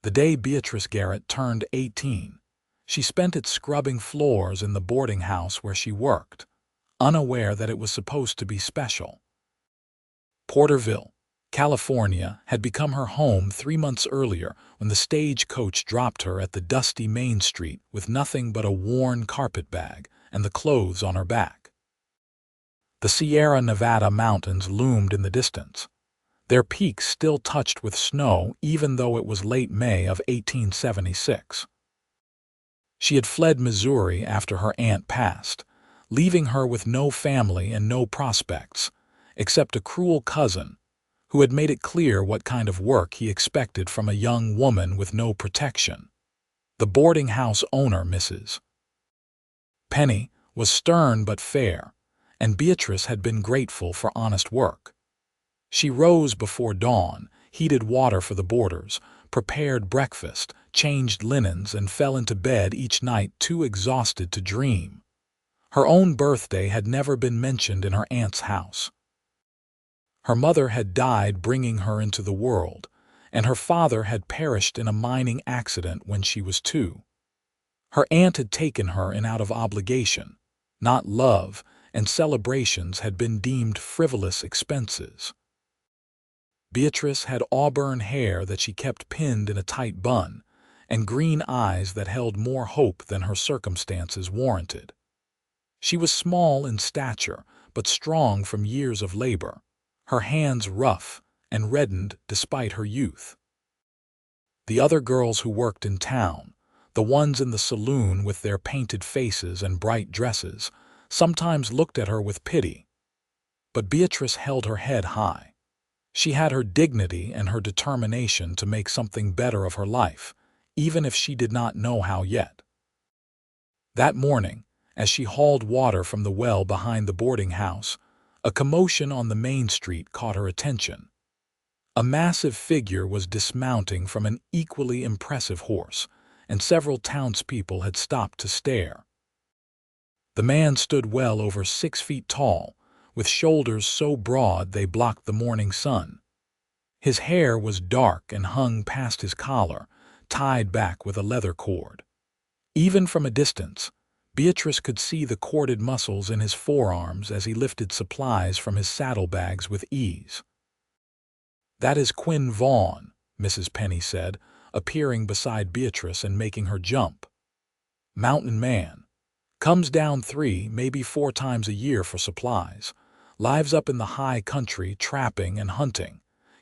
The day Beatrice Garrett turned 18, she spent it scrubbing floors in the boarding house where she worked, unaware that it was supposed to be special. Porterville, California, had become her home 3 months earlier when the stagecoach dropped her at the dusty Main Street with nothing but a worn carpetbag and the clothes on her back. The Sierra Nevada mountains loomed in the distance, their peaks still touched with snow even though it was late May of 1876. She had fled Missouri after her aunt passed, leaving her with no family and no prospects, except a cruel cousin who had made it clear what kind of work he expected from a young woman with no protection. The boarding house owner, Mrs. Penny, was stern but fair, and Beatrice had been grateful for honest work. She rose before dawn, heated water for the boarders, prepared breakfast, changed linens, and fell into bed each night too exhausted to dream. Her own birthday had never been mentioned in her aunt's house. Her mother had died bringing her into the world, and her father had perished in a mining accident when she was 2. Her aunt had taken her in out of obligation, not love, and celebrations had been deemed frivolous expenses. Beatrice had auburn hair that she kept pinned in a tight bun, and green eyes that held more hope than her circumstances warranted. She was small in stature, but strong from years of labor, her hands rough and reddened despite her youth. The other girls who worked in town, the ones in the saloon with their painted faces and bright dresses, sometimes looked at her with pity. But Beatrice held her head high. She had her dignity and her determination to make something better of her life, even if she did not know how yet. That morning, as she hauled water from the well behind the boarding house, a commotion on the main street caught her attention. A massive figure was dismounting from an equally impressive horse, and several townspeople had stopped to stare. The man stood well over 6 feet tall, with shoulders so broad they blocked the morning sun. His hair was dark and hung past his collar, tied back with a leather cord. Even from a distance, Beatrice could see the corded muscles in his forearms as he lifted supplies from his saddlebags with ease. "That is Quinn Vaughn," Mrs. Penny said, appearing beside Beatrice and making her jump. "Mountain man. Comes down 3, maybe 4 times a year for supplies. Lives up in the high country trapping and hunting.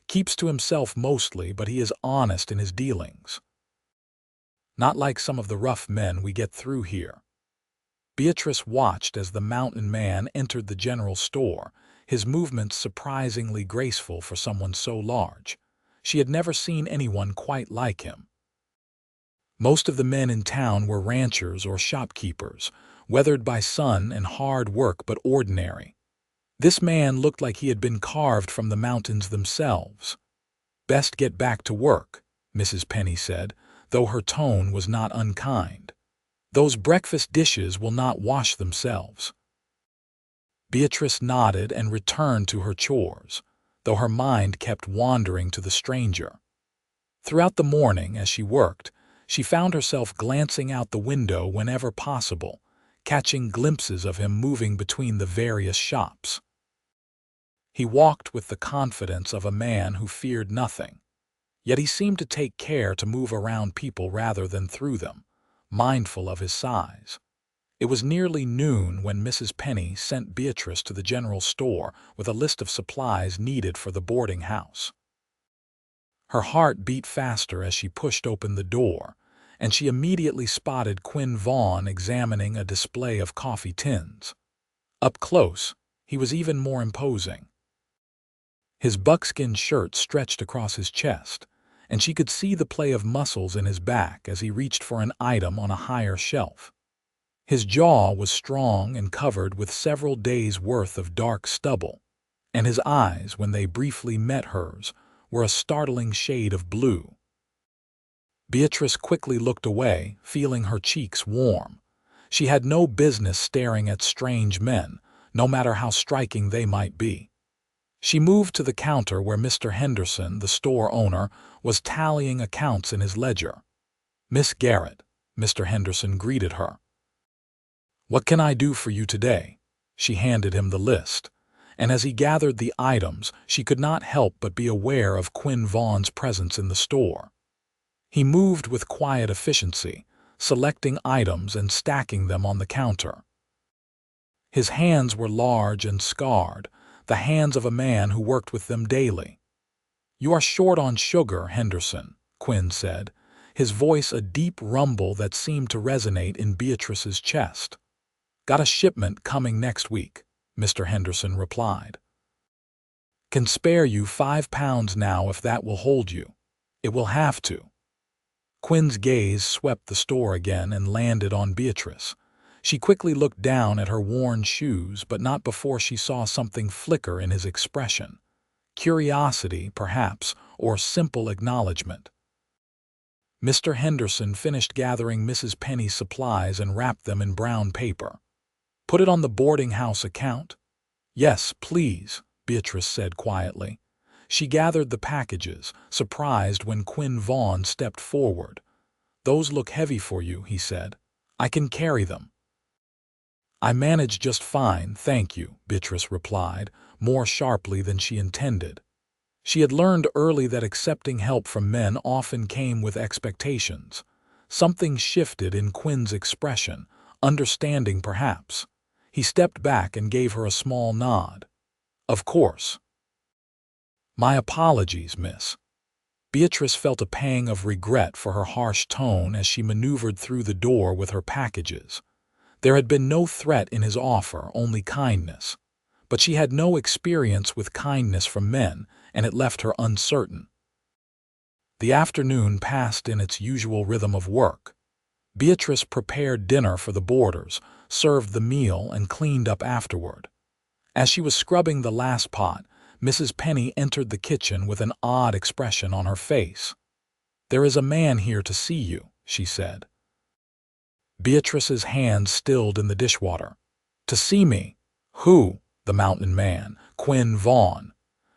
Keeps to himself mostly, but he is honest in his dealings. Not like some of the rough men we get through here." Beatrice watched as the mountain man entered the general store, his movements surprisingly graceful for someone so large. She had never seen anyone quite like him. Most of the men in town were ranchers or shopkeepers, weathered by sun and hard work but ordinary. This man looked like he had been carved from the mountains themselves. "Best get back to work," Mrs. Penny said, though her tone was not unkind. "Those breakfast dishes will not wash themselves." Beatrice nodded and returned to her chores, though her mind kept wandering to the stranger. Throughout the morning, as she worked, she found herself glancing out the window whenever possible, catching glimpses of him moving between the various shops. He walked with the confidence of a man who feared nothing, yet he seemed to take care to move around people rather than through them, mindful of his size. It was nearly noon when Mrs. Penny sent Beatrice to the general store with a list of supplies needed for the boarding house. Her heart beat faster as she pushed open the door, and she immediately spotted Quinn Vaughn examining a display of coffee tins. Up close, he was even more imposing. His buckskin shirt stretched across his chest, and she could see the play of muscles in his back as he reached for an item on a higher shelf. His jaw was strong and covered with several days' worth of dark stubble, and his eyes, when they briefly met hers, were a startling shade of blue. Beatrice quickly looked away, feeling her cheeks warm. She had no business staring at strange men, no matter how striking they might be. She moved to the counter where Mr. Henderson, the store owner, was tallying accounts in his ledger. "Miss Garrett," Mr. Henderson greeted her. "What can I do for you today?" She handed him the list, and as he gathered the items, she could not help but be aware of Quinn Vaughn's presence in the store. He moved with quiet efficiency, selecting items and stacking them on the counter. His hands were large and scarred, the hands of a man who worked with them daily. "You are short on sugar, Henderson," Quinn said, his voice a deep rumble that seemed to resonate in Beatrice's chest. "Got a shipment coming next week," Mr. Henderson replied. "Can spare you £5 now if that will hold you. It will have to." Quinn's gaze swept the store again and landed on Beatrice. She quickly looked down at her worn shoes, but not before she saw something flicker in his expression. Curiosity, perhaps, or simple acknowledgement. Mr. Henderson finished gathering Mrs. Penny's supplies and wrapped them in brown paper. "Put it on the boarding house account?" "Yes, please," Beatrice said quietly. She gathered the packages, surprised when Quinn Vaughn stepped forward. "Those look heavy for you," he said. "I can carry them." "I manage just fine, thank you," Beatrice replied, more sharply than she intended. She had learned early that accepting help from men often came with expectations. Something shifted in Quinn's expression, understanding perhaps. He stepped back and gave her a small nod. "Of course." "My apologies, miss." Beatrice felt a pang of regret for her harsh tone as she maneuvered through the door with her packages. There had been no threat in his offer, only kindness. But she had no experience with kindness from men, and it left her uncertain. The afternoon passed in its usual rhythm of work. Beatrice prepared dinner for the boarders, served the meal, and cleaned up afterward. As she was scrubbing the last pot, Mrs. Penny entered the kitchen with an odd expression on her face. "There is a man here to see you," she said. Beatrice's hands stilled in the dishwater. "To see me? Who?" "The mountain man, Quinn Vaughn."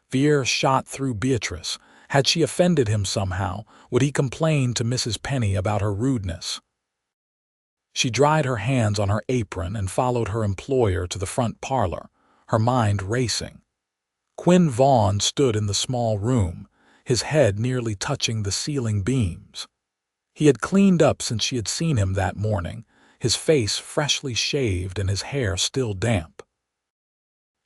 Fear shot through Beatrice. Had she offended him somehow? Would he complain to Mrs. Penny about her rudeness? She dried her hands on her apron and followed her employer to the front parlor, her mind racing. Quinn Vaughn stood in the small room, his head nearly touching the ceiling beams. He had cleaned up since she had seen him that morning, his face freshly shaved and his hair still damp.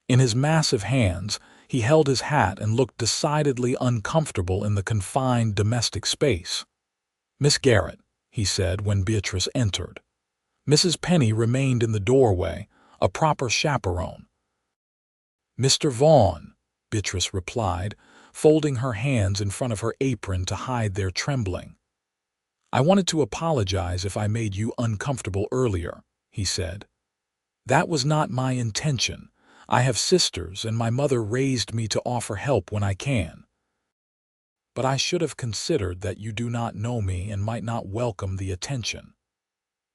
In his massive hands, he held his hat and looked decidedly uncomfortable in the confined domestic space. "Miss Garrett," he said when Beatrice entered. Mrs. Penny remained in the doorway, a proper chaperone. "Mr. Vaughn," Beatrice replied, folding her hands in front of her apron to hide their trembling. "I wanted to apologize if I made you uncomfortable earlier," he said. "That was not my intention. I have sisters, and my mother raised me to offer help when I can. But I should have considered that you do not know me and might not welcome the attention."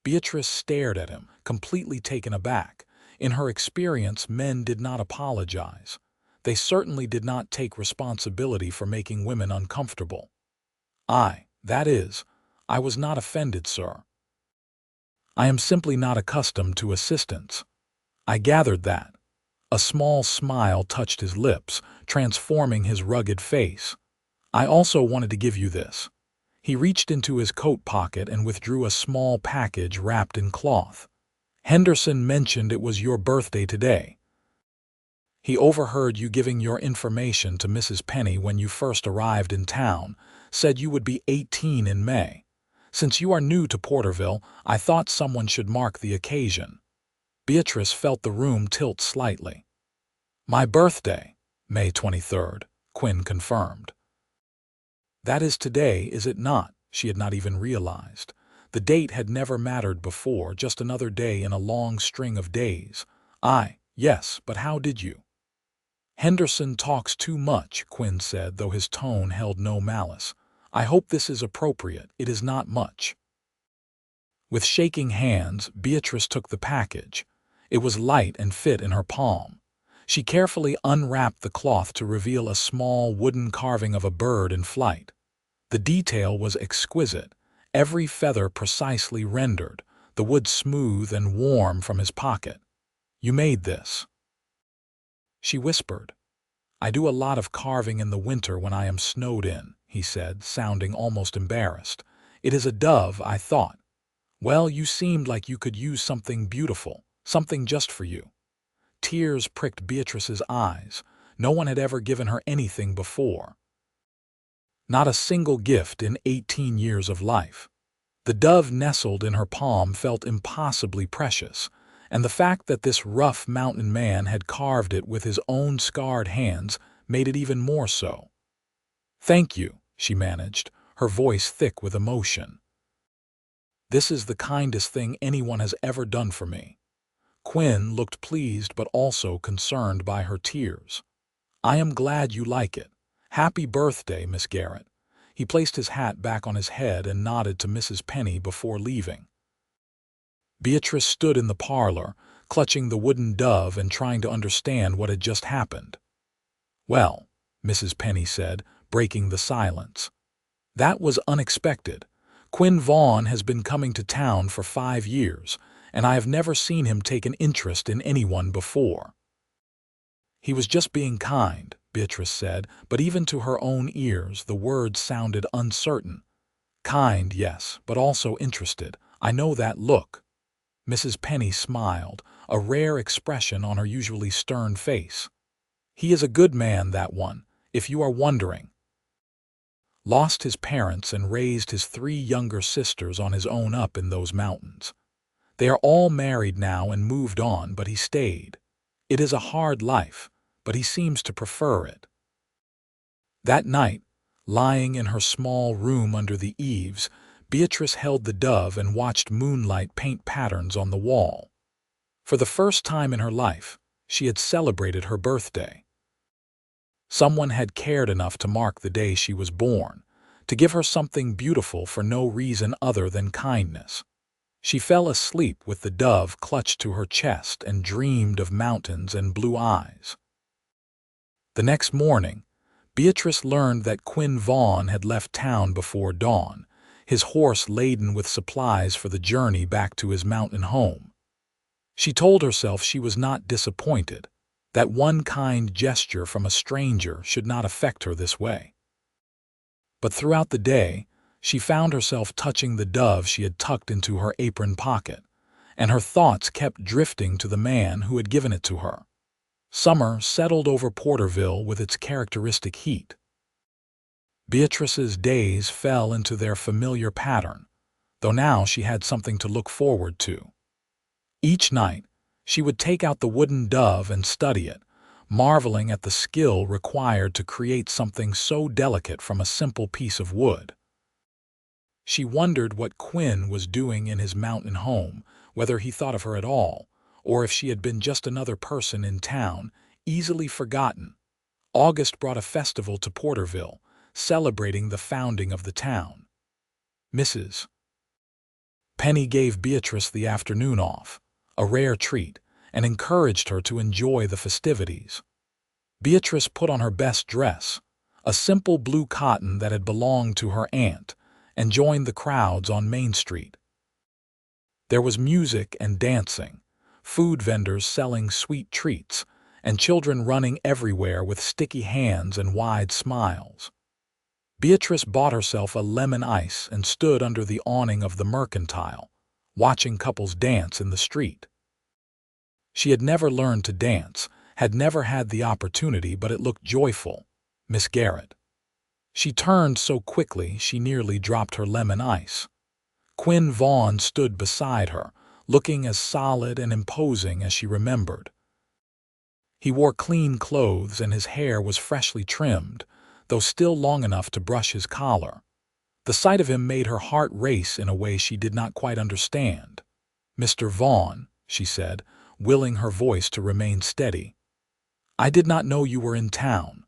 Beatrice stared at him, completely taken aback. In her experience, men did not apologize. They certainly did not take responsibility for making women uncomfortable. I was not offended, sir. I am simply not accustomed to assistance." "I gathered that." A small smile touched his lips, transforming his rugged face. "I also wanted to give you this." He reached into his coat pocket and withdrew a small package wrapped in cloth. "Henderson mentioned it was your birthday today. He overheard you giving your information to Mrs. Penny when you first arrived in town, said you would be 18 in May. Since you are new to Porterville, I thought someone should mark the occasion." Beatrice felt the room tilt slightly. "My birthday, May 23rd, Quinn confirmed. "That is today, is it not?" She had not even realized. The date had never mattered before, just another day in a long string of days. Yes, but how did you?" "Henderson talks too much," Quinn said, though his tone held no malice. "I hope this is appropriate. It is not much." With shaking hands, Beatrice took the package. It was light and fit in her palm. She carefully unwrapped the cloth to reveal a small wooden carving of a bird in flight. The detail was exquisite, every feather precisely rendered, the wood smooth and warm from his pocket. "You made this," she whispered. "I do a lot of carving in the winter when I am snowed in," he said, sounding almost embarrassed. "It is a dove, I thought. Well, you seemed like you could use something beautiful, something just for you." Tears pricked Beatrice's eyes. No one had ever given her anything before. Not a single gift in 18 years of life. The dove nestled in her palm felt impossibly precious, and the fact that this rough mountain man had carved it with his own scarred hands made it even more so. "Thank you," she managed, her voice thick with emotion. "This is the kindest thing anyone has ever done for me." Quinn looked pleased but also concerned by her tears. "I am glad you like it. Happy birthday, Miss Garrett." He placed his hat back on his head and nodded to Mrs. Penny before leaving. Beatrice stood in the parlor, clutching the wooden dove and trying to understand what had just happened. "Well," Mrs. Penny said, breaking the silence, "that was unexpected. Quinn Vaughn has been coming to town for 5 years, and I have never seen him take an interest in anyone before." "He was just being kind," Beatrice said, but even to her own ears the words sounded uncertain. "Kind, yes, but also interested. I know that look." Mrs. Penny smiled, a rare expression on her usually stern face. "He is a good man, that one, if you are wondering. Lost his parents and raised his 3 younger sisters on his own up in those mountains. They are all married now and moved on, but he stayed. It is a hard life, but he seems to prefer it." That night, lying in her small room under the eaves, Beatrice held the dove and watched moonlight paint patterns on the wall. For the first time in her life, she had celebrated her birthday. Someone had cared enough to mark the day she was born, to give her something beautiful for no reason other than kindness. She fell asleep with the dove clutched to her chest and dreamed of mountains and blue eyes. The next morning, Beatrice learned that Quinn Vaughn had left town before dawn, his horse laden with supplies for the journey back to his mountain home. She told herself she was not disappointed, that one kind gesture from a stranger should not affect her this way. But throughout the day, she found herself touching the dove she had tucked into her apron pocket, and her thoughts kept drifting to the man who had given it to her. Summer settled over Porterville with its characteristic heat. Beatrice's days fell into their familiar pattern, though now she had something to look forward to. Each night, she would take out the wooden dove and study it, marveling at the skill required to create something so delicate from a simple piece of wood. She wondered what Quinn was doing in his mountain home, whether he thought of her at all, or if she had been just another person in town, easily forgotten. August brought a festival to Porterville, celebrating the founding of the town. Mrs. Penny gave Beatrice the afternoon off, a rare treat, and encouraged her to enjoy the festivities. Beatrice put on her best dress, a simple blue cotton that had belonged to her aunt, and joined the crowds on Main Street. There was music and dancing, food vendors selling sweet treats, and children running everywhere with sticky hands and wide smiles. Beatrice bought herself a lemon ice and stood under the awning of the Mercantile, watching couples dance in the street. She had never learned to dance, had never had the opportunity, but it looked joyful. Miss Garrett. She turned so quickly she nearly dropped her lemon ice. Quinn Vaughn stood beside her, looking as solid and imposing as she remembered. He wore clean clothes and his hair was freshly trimmed, though still long enough to brush his collar. The sight of him made her heart race in a way she did not quite understand. "Mr. Vaughn," she said, willing her voice to remain steady. "I did not know you were in town.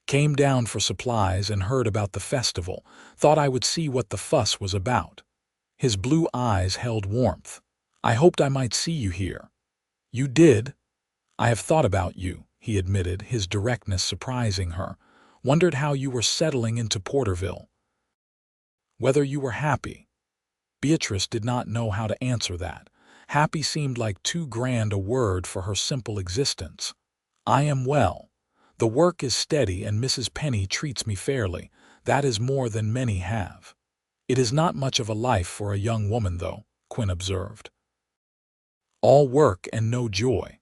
Came down for supplies and heard about the festival, thought I would see what the fuss was about." His blue eyes held warmth. "I hoped I might see you here." "You did?" I have thought about you, he admitted, his directness surprising her. Wondered how you were settling into Porterville. Whether you were happy. Beatrice did not know how to answer that. Happy seemed like too grand a word for her simple existence. I am well. The work is steady and Mrs. Penny treats me fairly. That is more than many have. It is not much of a life for a young woman, though, Quinn observed. All work and no joy.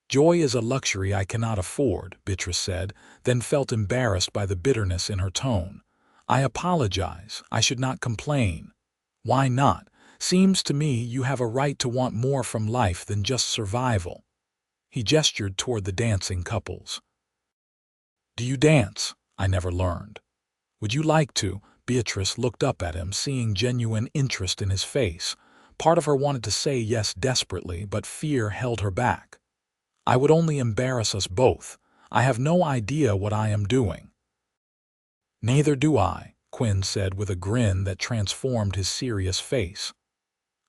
Joy is a luxury I cannot afford, Beatrice said, then felt embarrassed by the bitterness in her tone. I apologize. I should not complain. Why not? Seems to me you have a right to want more from life than just survival. He gestured toward the dancing couples. Do you dance? I never learned. Would you like to? Beatrice looked up at him, seeing genuine interest in his face. Part of her wanted to say yes desperately, but fear held her back. I would only embarrass us both. I have no idea what I am doing. Neither do I, Quinn said with a grin that transformed his serious face.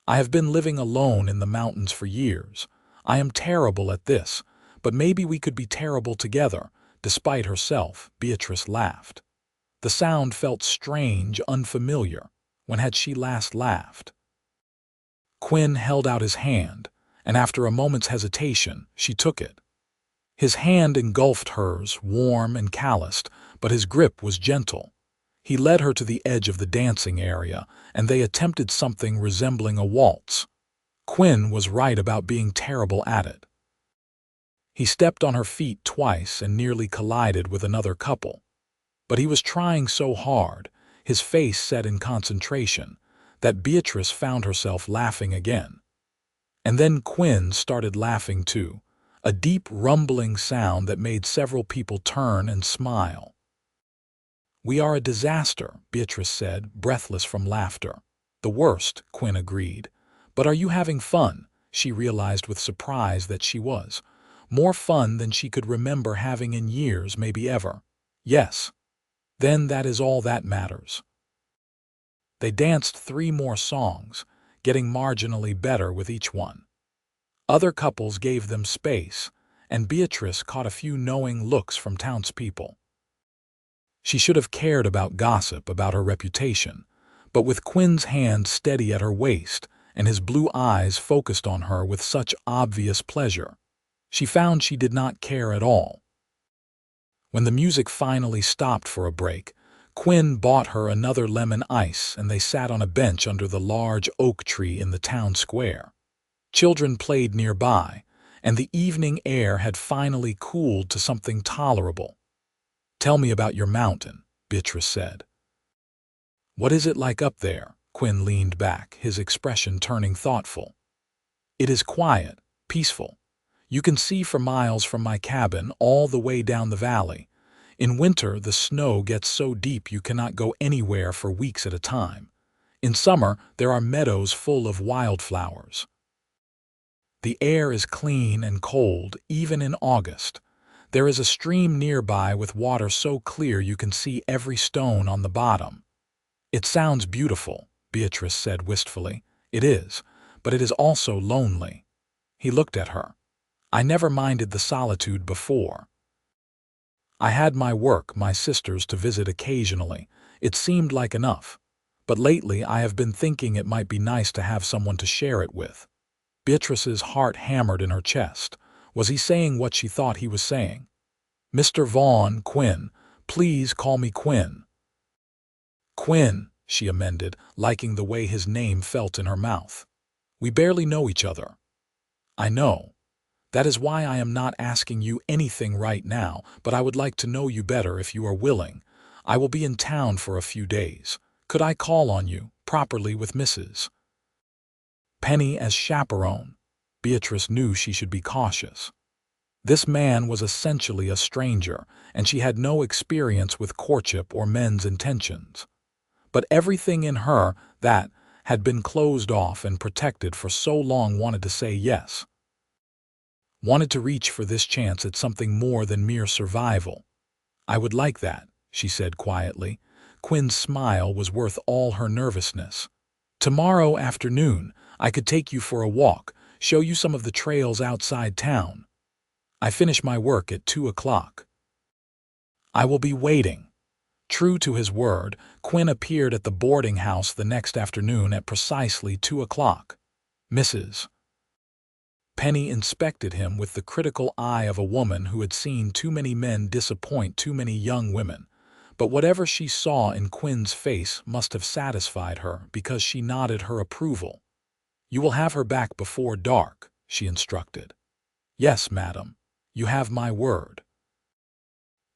I have been living alone in the mountains for years. I am terrible at this, but maybe we could be terrible together. Despite herself, Beatrice laughed. The sound felt strange, unfamiliar. When had she last laughed? Quinn held out his hand, and after a moment's hesitation, she took it. His hand engulfed hers, warm and calloused, but his grip was gentle. He led her to the edge of the dancing area, and they attempted something resembling a waltz. Quinn was right about being terrible at it. He stepped on her feet twice and nearly collided with another couple. But he was trying so hard, his face set in concentration, that Beatrice found herself laughing again. And then Quinn started laughing too, a deep rumbling sound that made several people turn and smile. We are a disaster, Beatrice said, breathless from laughter. The worst, Quinn agreed. But are you having fun? She realized with surprise that she was. More fun than she could remember having in years, maybe ever. Yes. Then that is all that matters. They danced 3 more songs, getting marginally better with each one. Other couples gave them space, and Beatrice caught a few knowing looks from townspeople. She should have cared about gossip, about her reputation, but with Quinn's hand steady at her waist and his blue eyes focused on her with such obvious pleasure, she found she did not care at all. When the music finally stopped for a break, Quinn bought her another lemon ice and they sat on a bench under the large oak tree in the town square. Children played nearby, and the evening air had finally cooled to something tolerable. Tell me about your mountain, Beatrice said. What is it like up there? Quinn leaned back, his expression turning thoughtful. It is quiet, peaceful. You can see for miles from my cabin all the way down the valley. In winter, the snow gets so deep you cannot go anywhere for weeks at a time. In summer, there are meadows full of wildflowers. The air is clean and cold, even in August. There is a stream nearby with water so clear you can see every stone on the bottom. It sounds beautiful, Beatrice said wistfully. It is, but it is also lonely. He looked at her. I never minded the solitude before. I had my work, my sisters to visit occasionally. It seemed like enough. But lately I have been thinking it might be nice to have someone to share it with. Beatrice's heart hammered in her chest. Was he saying what she thought he was saying? Mr. Vaughn, Quinn. Please call me Quinn. Quinn, she amended, liking the way his name felt in her mouth. We barely know each other. I know. That is why I am not asking you anything right now, but I would like to know you better if you are willing. I will be in town for a few days. Could I call on you, properly with Mrs. Penny as chaperone? Beatrice knew she should be cautious. This man was essentially a stranger, and she had no experience with courtship or men's intentions. But everything in her that had been closed off and protected for so long wanted to say yes. Wanted to reach for this chance at something more than mere survival. I would like that, she said quietly. Quinn's smile was worth all her nervousness. Tomorrow afternoon, I could take you for a walk, show you some of the trails outside town. I finish my work at 2 o'clock. I will be waiting. True to his word, Quinn appeared at the boarding house the next afternoon at precisely 2 o'clock. Mrs. Penny inspected him with the critical eye of a woman who had seen too many men disappoint too many young women. But whatever she saw in Quinn's face must have satisfied her, because she nodded her approval. "You will have her back before dark," she instructed. "Yes, madam. You have my word."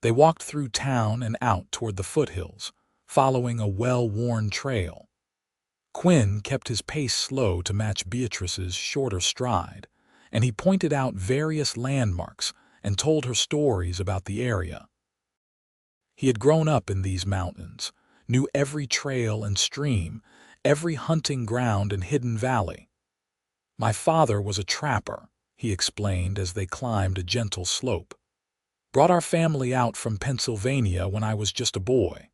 They walked through town and out toward the foothills, following a well-worn trail. Quinn kept his pace slow to match Beatrice's shorter stride, and he pointed out various landmarks and told her stories about the area. He had grown up in these mountains, knew every trail and stream, every hunting ground and hidden valley. "My father was a trapper," he explained as they climbed a gentle slope. "Brought our family out from Pennsylvania when I was just a boy.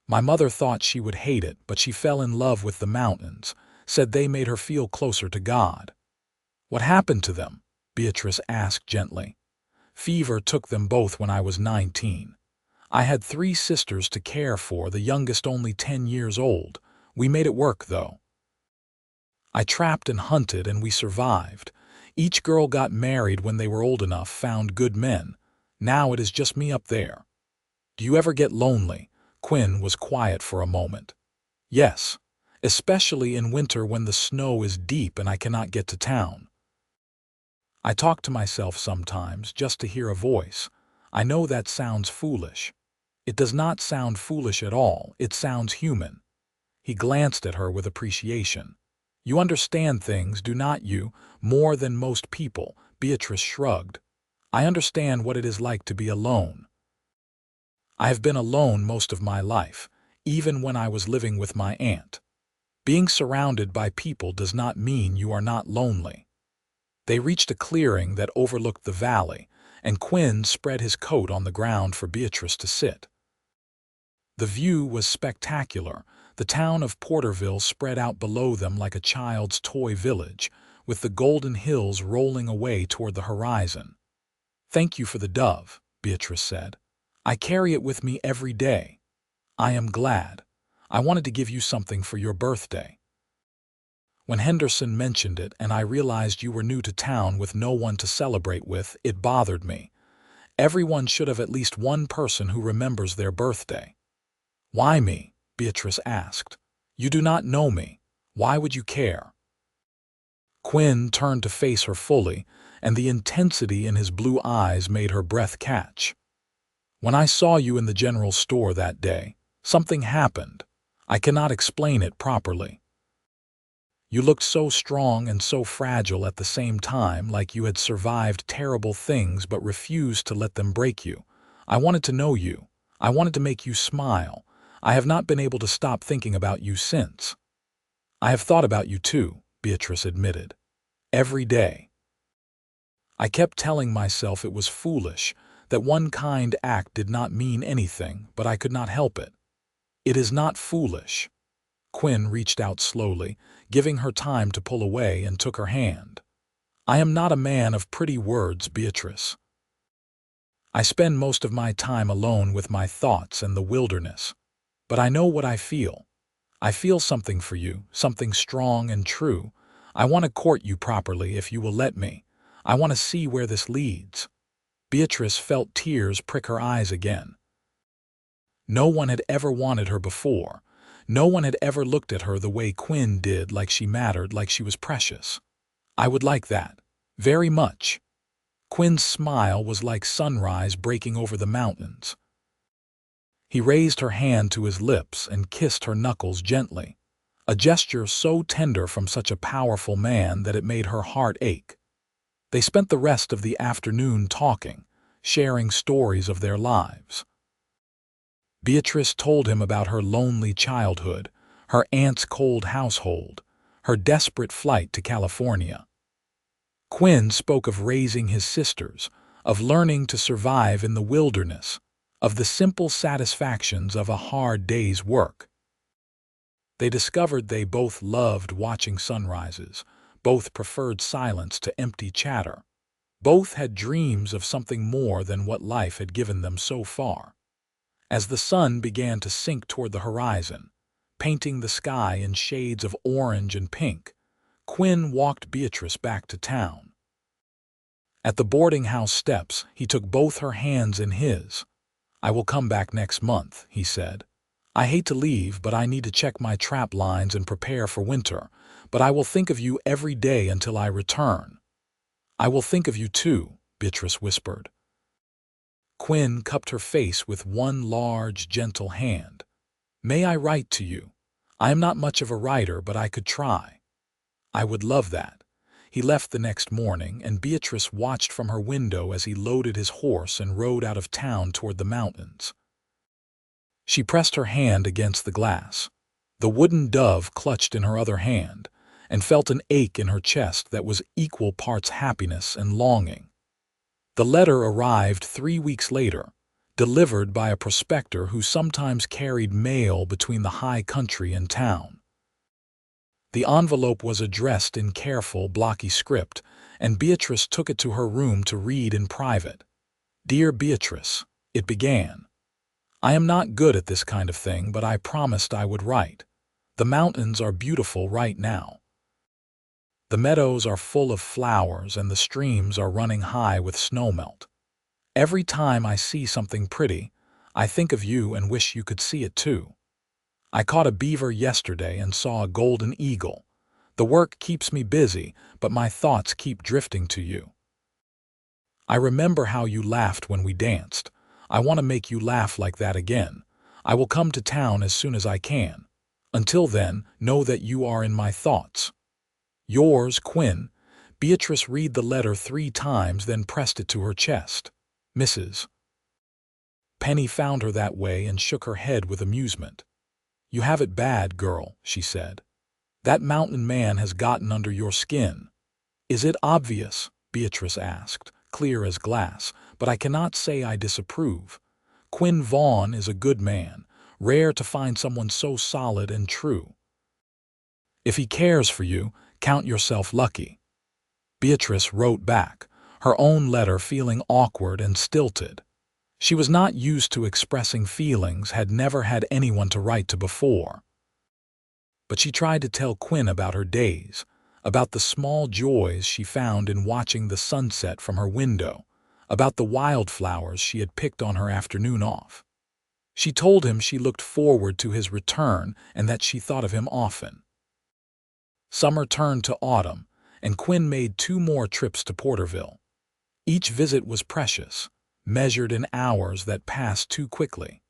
My mother thought she would hate it, but she fell in love with the mountains, said they made her feel closer to God." "What happened to them?" Beatrice asked gently. "Fever took them both when I was 19. I had 3 sisters to care for, the youngest only 10 years old. We made it work, though. I trapped and hunted, and we survived. Each girl got married when they were old enough, found good men. Now it is just me up there." "Do you ever get lonely?" Quinn was quiet for a moment. "Yes, especially in winter when the snow is deep and I cannot get to town. I talk to myself sometimes just to hear a voice. I know that sounds foolish. It does not sound foolish at all. It sounds human." He glanced at her with appreciation. "You understand things, do not you, more than most people?" Beatrice shrugged. "I understand what it is like to be alone. I have been alone most of my life, even when I was living with my aunt. Being surrounded by people does not mean you are not lonely." They reached a clearing that overlooked the valley, and Quinn spread his coat on the ground for Beatrice to sit. The view was spectacular. The town of Porterville spread out below them like a child's toy village, with the golden hills rolling away toward the horizon. "Thank you for the dove," Beatrice said. "I carry it with me every day. I am glad. I wanted to give you something for your birthday. When Henderson mentioned it and I realized you were new to town with no one to celebrate with, it bothered me. Everyone should have at least one person who remembers their birthday." "Why me?" Beatrice asked. "You do not know me. Why would you care?" Quinn turned to face her fully, and the intensity in his blue eyes made her breath catch. "When I saw you in the general store that day, something happened. I cannot explain it properly. You looked so strong and so fragile at the same time, like you had survived terrible things but refused to let them break you. I wanted to know you. I wanted to make you smile. I have not been able to stop thinking about you since." "I have thought about you too," Beatrice admitted. "Every day. I kept telling myself it was foolish, that one kind act did not mean anything, but I could not help it. It is not foolish." Quinn reached out slowly, giving her time to pull away, and took her hand. "I am not a man of pretty words, Beatrice. I spend most of my time alone with my thoughts and the wilderness. But I know what I feel. I feel something for you, something strong and true. I want to court you properly if you will let me. I want to see where this leads." Beatrice felt tears prick her eyes again. No one had ever wanted her before. No one had ever looked at her the way Quinn did, like she mattered, like she was precious. "I would like that. Very much." Quinn's smile was like sunrise breaking over the mountains. He raised her hand to his lips and kissed her knuckles gently, a gesture so tender from such a powerful man that it made her heart ache. They spent the rest of the afternoon talking, sharing stories of their lives. Beatrice told him about her lonely childhood, her aunt's cold household, her desperate flight to California. Quinn spoke of raising his sisters, of learning to survive in the wilderness, of the simple satisfactions of a hard day's work. They discovered they both loved watching sunrises, both preferred silence to empty chatter. Both had dreams of something more than what life had given them so far. As the sun began to sink toward the horizon, painting the sky in shades of orange and pink, Quinn walked Beatrice back to town. At the boarding house steps, he took both her hands in his. "I will come back next month," he said. "I hate to leave, but I need to check my trap lines and prepare for winter, but I will think of you every day until I return." "I will think of you too," Beatrice whispered. Quinn cupped her face with one large, gentle hand. "May I write to you? I am not much of a writer, but I could try." "I would love that." He left the next morning, and Beatrice watched from her window as he loaded his horse and rode out of town toward the mountains. She pressed her hand against the glass. The wooden dove clutched in her other hand, and felt an ache in her chest that was equal parts happiness and longing. The letter arrived 3 weeks later, delivered by a prospector who sometimes carried mail between the high country and town. The envelope was addressed in careful, blocky script, and Beatrice took it to her room to read in private. "Dear Beatrice," it began. "I am not good at this kind of thing, but I promised I would write. The mountains are beautiful right now. The meadows are full of flowers and the streams are running high with snowmelt. Every time I see something pretty, I think of you and wish you could see it too. I caught a beaver yesterday and saw a golden eagle. The work keeps me busy, but my thoughts keep drifting to you. I remember how you laughed when we danced. I want to make you laugh like that again. I will come to town as soon as I can. Until then, know that you are in my thoughts. Yours, Quinn." Beatrice read the letter 3 times, then pressed it to her chest. "Mrs. Penny found her that way and shook her head with amusement. "You have it bad, girl," she said. "That mountain man has gotten under your skin." "Is it obvious?" Beatrice asked, clear as glass, "but I cannot say I disapprove. Quinn Vaughn is a good man, rare to find someone so solid and true. If he cares for you, count yourself lucky." Beatrice wrote back, her own letter feeling awkward and stilted. She was not used to expressing feelings, had never had anyone to write to before. But she tried to tell Quinn about her days, about the small joys she found in watching the sunset from her window, about the wildflowers she had picked on her afternoon off. She told him she looked forward to his return and that she thought of him often. Summer turned to autumn, and Quinn made 2 more trips to Porterville. Each visit was precious, measured in hours that passed too quickly.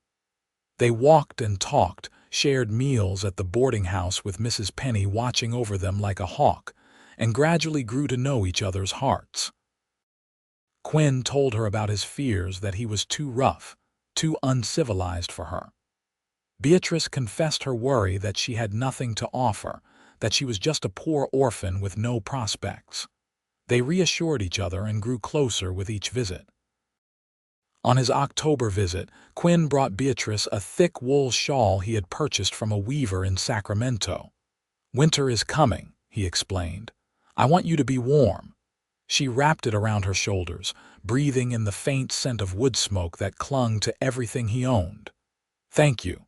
They walked and talked, shared meals at the boarding house with Mrs. Penny watching over them like a hawk, and gradually grew to know each other's hearts. Quinn told her about his fears that he was too rough, too uncivilized for her. Beatrice confessed her worry that she had nothing to offer, that she was just a poor orphan with no prospects. They reassured each other and grew closer with each visit. On his October visit, Quinn brought Beatrice a thick wool shawl he had purchased from a weaver in Sacramento. "Winter is coming," he explained. "I want you to be warm." She wrapped it around her shoulders, breathing in the faint scent of wood smoke that clung to everything he owned. "Thank you.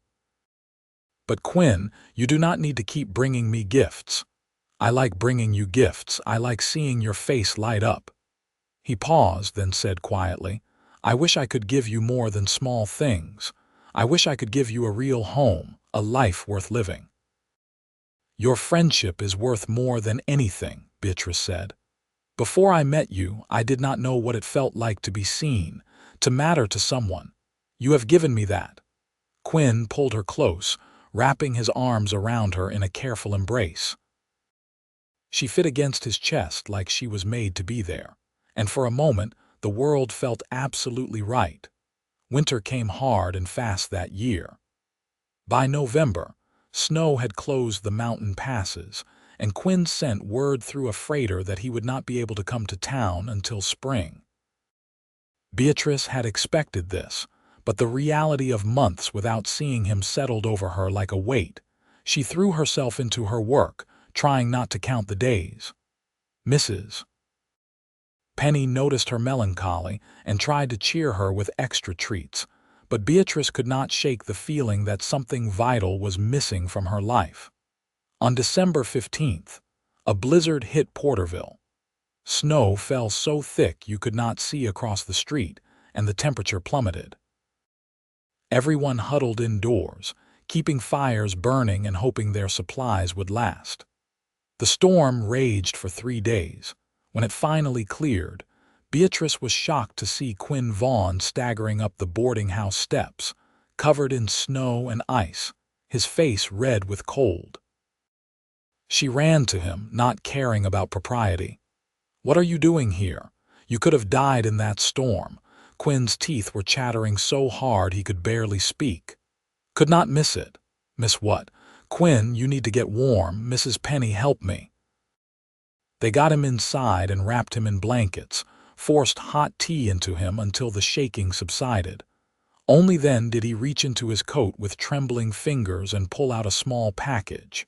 But Quinn, you do not need to keep bringing me gifts. I like bringing you gifts. I like seeing your face light up." He paused, then said quietly, "I wish I could give you more than small things. I wish I could give you a real home, a life worth living." "Your friendship is worth more than anything," Beatrice said. "Before I met you, I did not know what it felt like to be seen, to matter to someone. You have given me that." Quinn pulled her close, wrapping his arms around her in a careful embrace. She fit against his chest like she was made to be there, and for a moment the world felt absolutely right. Winter came hard and fast that year. By November, snow had closed the mountain passes, and Quinn sent word through a freighter that he would not be able to come to town until spring. Beatrice had expected this, but the reality of months without seeing him settled over her like a weight. She threw herself into her work, trying not to count the days. Mrs. Penny noticed her melancholy and tried to cheer her with extra treats, but Beatrice could not shake the feeling that something vital was missing from her life. On December 15th, a blizzard hit Porterville. Snow fell so thick you could not see across the street, and the temperature plummeted. Everyone huddled indoors, keeping fires burning and hoping their supplies would last. The storm raged for 3 days. When it finally cleared, Beatrice was shocked to see Quinn Vaughn staggering up the boarding house steps, covered in snow and ice, his face red with cold. She ran to him, not caring about propriety. "What are you doing here? You could have died in that storm." Quinn's teeth were chattering so hard he could barely speak. "Could not miss it." "Miss what?" "Quinn, you need to get warm. Mrs. Penny, help me." They got him inside and wrapped him in blankets, forced hot tea into him until the shaking subsided. Only then did he reach into his coat with trembling fingers and pull out a small package.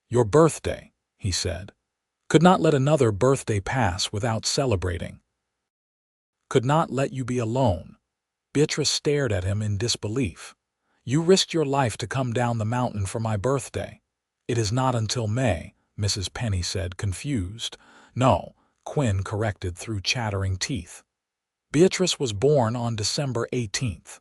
"Your birthday," he said. "Could not let another birthday pass without celebrating. Could not let you be alone." Beatrice stared at him in disbelief. "You risked your life to come down the mountain for my birthday." "It is not until May," Mrs. Penny said, confused. "No," Quinn corrected through chattering teeth. "Beatrice was born on December 18th.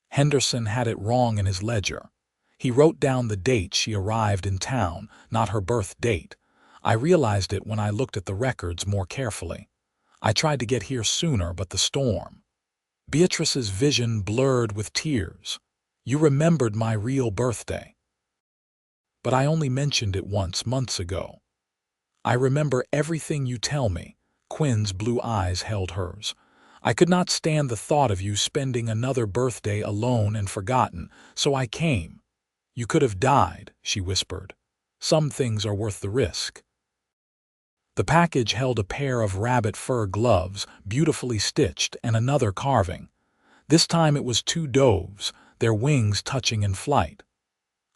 Henderson had it wrong in his ledger. He wrote down the date she arrived in town, not her birth date. I realized it when I looked at the records more carefully. I tried to get here sooner, but the storm." Beatrice's vision blurred with tears. "You remembered my real birthday." "But I only mentioned it once, months ago." "I remember everything you tell me." Quinn's blue eyes held hers. "I could not stand the thought of you spending another birthday alone and forgotten, so I came." "You could have died," she whispered. "Some things are worth the risk." The package held a pair of rabbit fur gloves, beautifully stitched, and another carving. This time it was 2 doves, their wings touching in flight.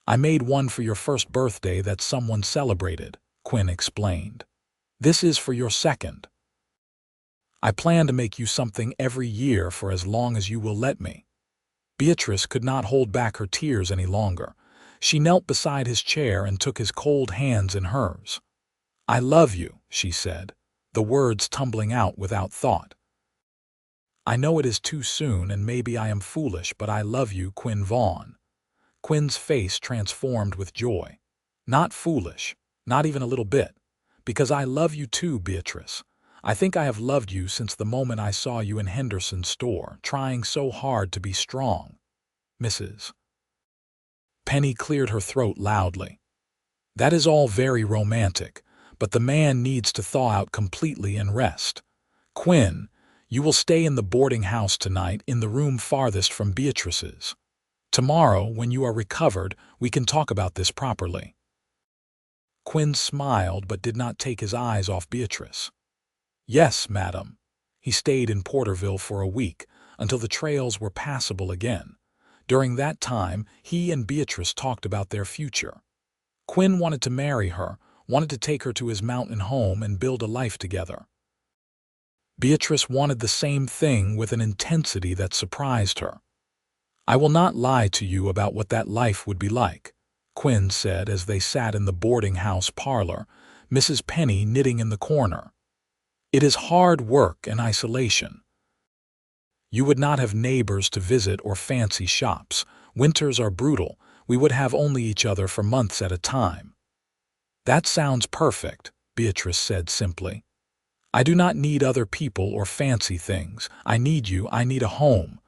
"I made one for your first birthday that someone celebrated," Quinn explained. "This is for your second. I plan to make you something every year for as long as you will let me." Beatrice could not hold back her tears any longer. She knelt beside his chair and took his cold hands in hers. "I love you," she said, the words tumbling out without thought. "I know it is too soon and maybe I am foolish, but I love you, Quinn Vaughn." Quinn's face transformed with joy. "Not foolish, not even a little bit, because I love you too, Beatrice. I think I have loved you since the moment I saw you in Henderson's store, trying so hard to be strong." Mrs. Penny cleared her throat loudly. "That is all very romantic, but the man needs to thaw out completely and rest. Quinn, you will stay in the boarding house tonight in the room farthest from Beatrice's. Tomorrow, when you are recovered, we can talk about this properly." Quinn smiled but did not take his eyes off Beatrice. "Yes, madam." He stayed in Porterville for a week, until the trails were passable again. During that time, he and Beatrice talked about their future. Quinn wanted to marry her, wanted to take her to his mountain home and build a life together. Beatrice wanted the same thing with an intensity that surprised her. "I will not lie to you about what that life would be like," Quinn said as they sat in the boarding house parlor, Mrs. Penny knitting in the corner. "It is hard work and isolation. You would not have neighbors to visit or fancy shops. Winters are brutal. We would have only each other for months at a time." "That sounds perfect," Beatrice said simply. "I do not need other people or fancy things. I need you. I need a home.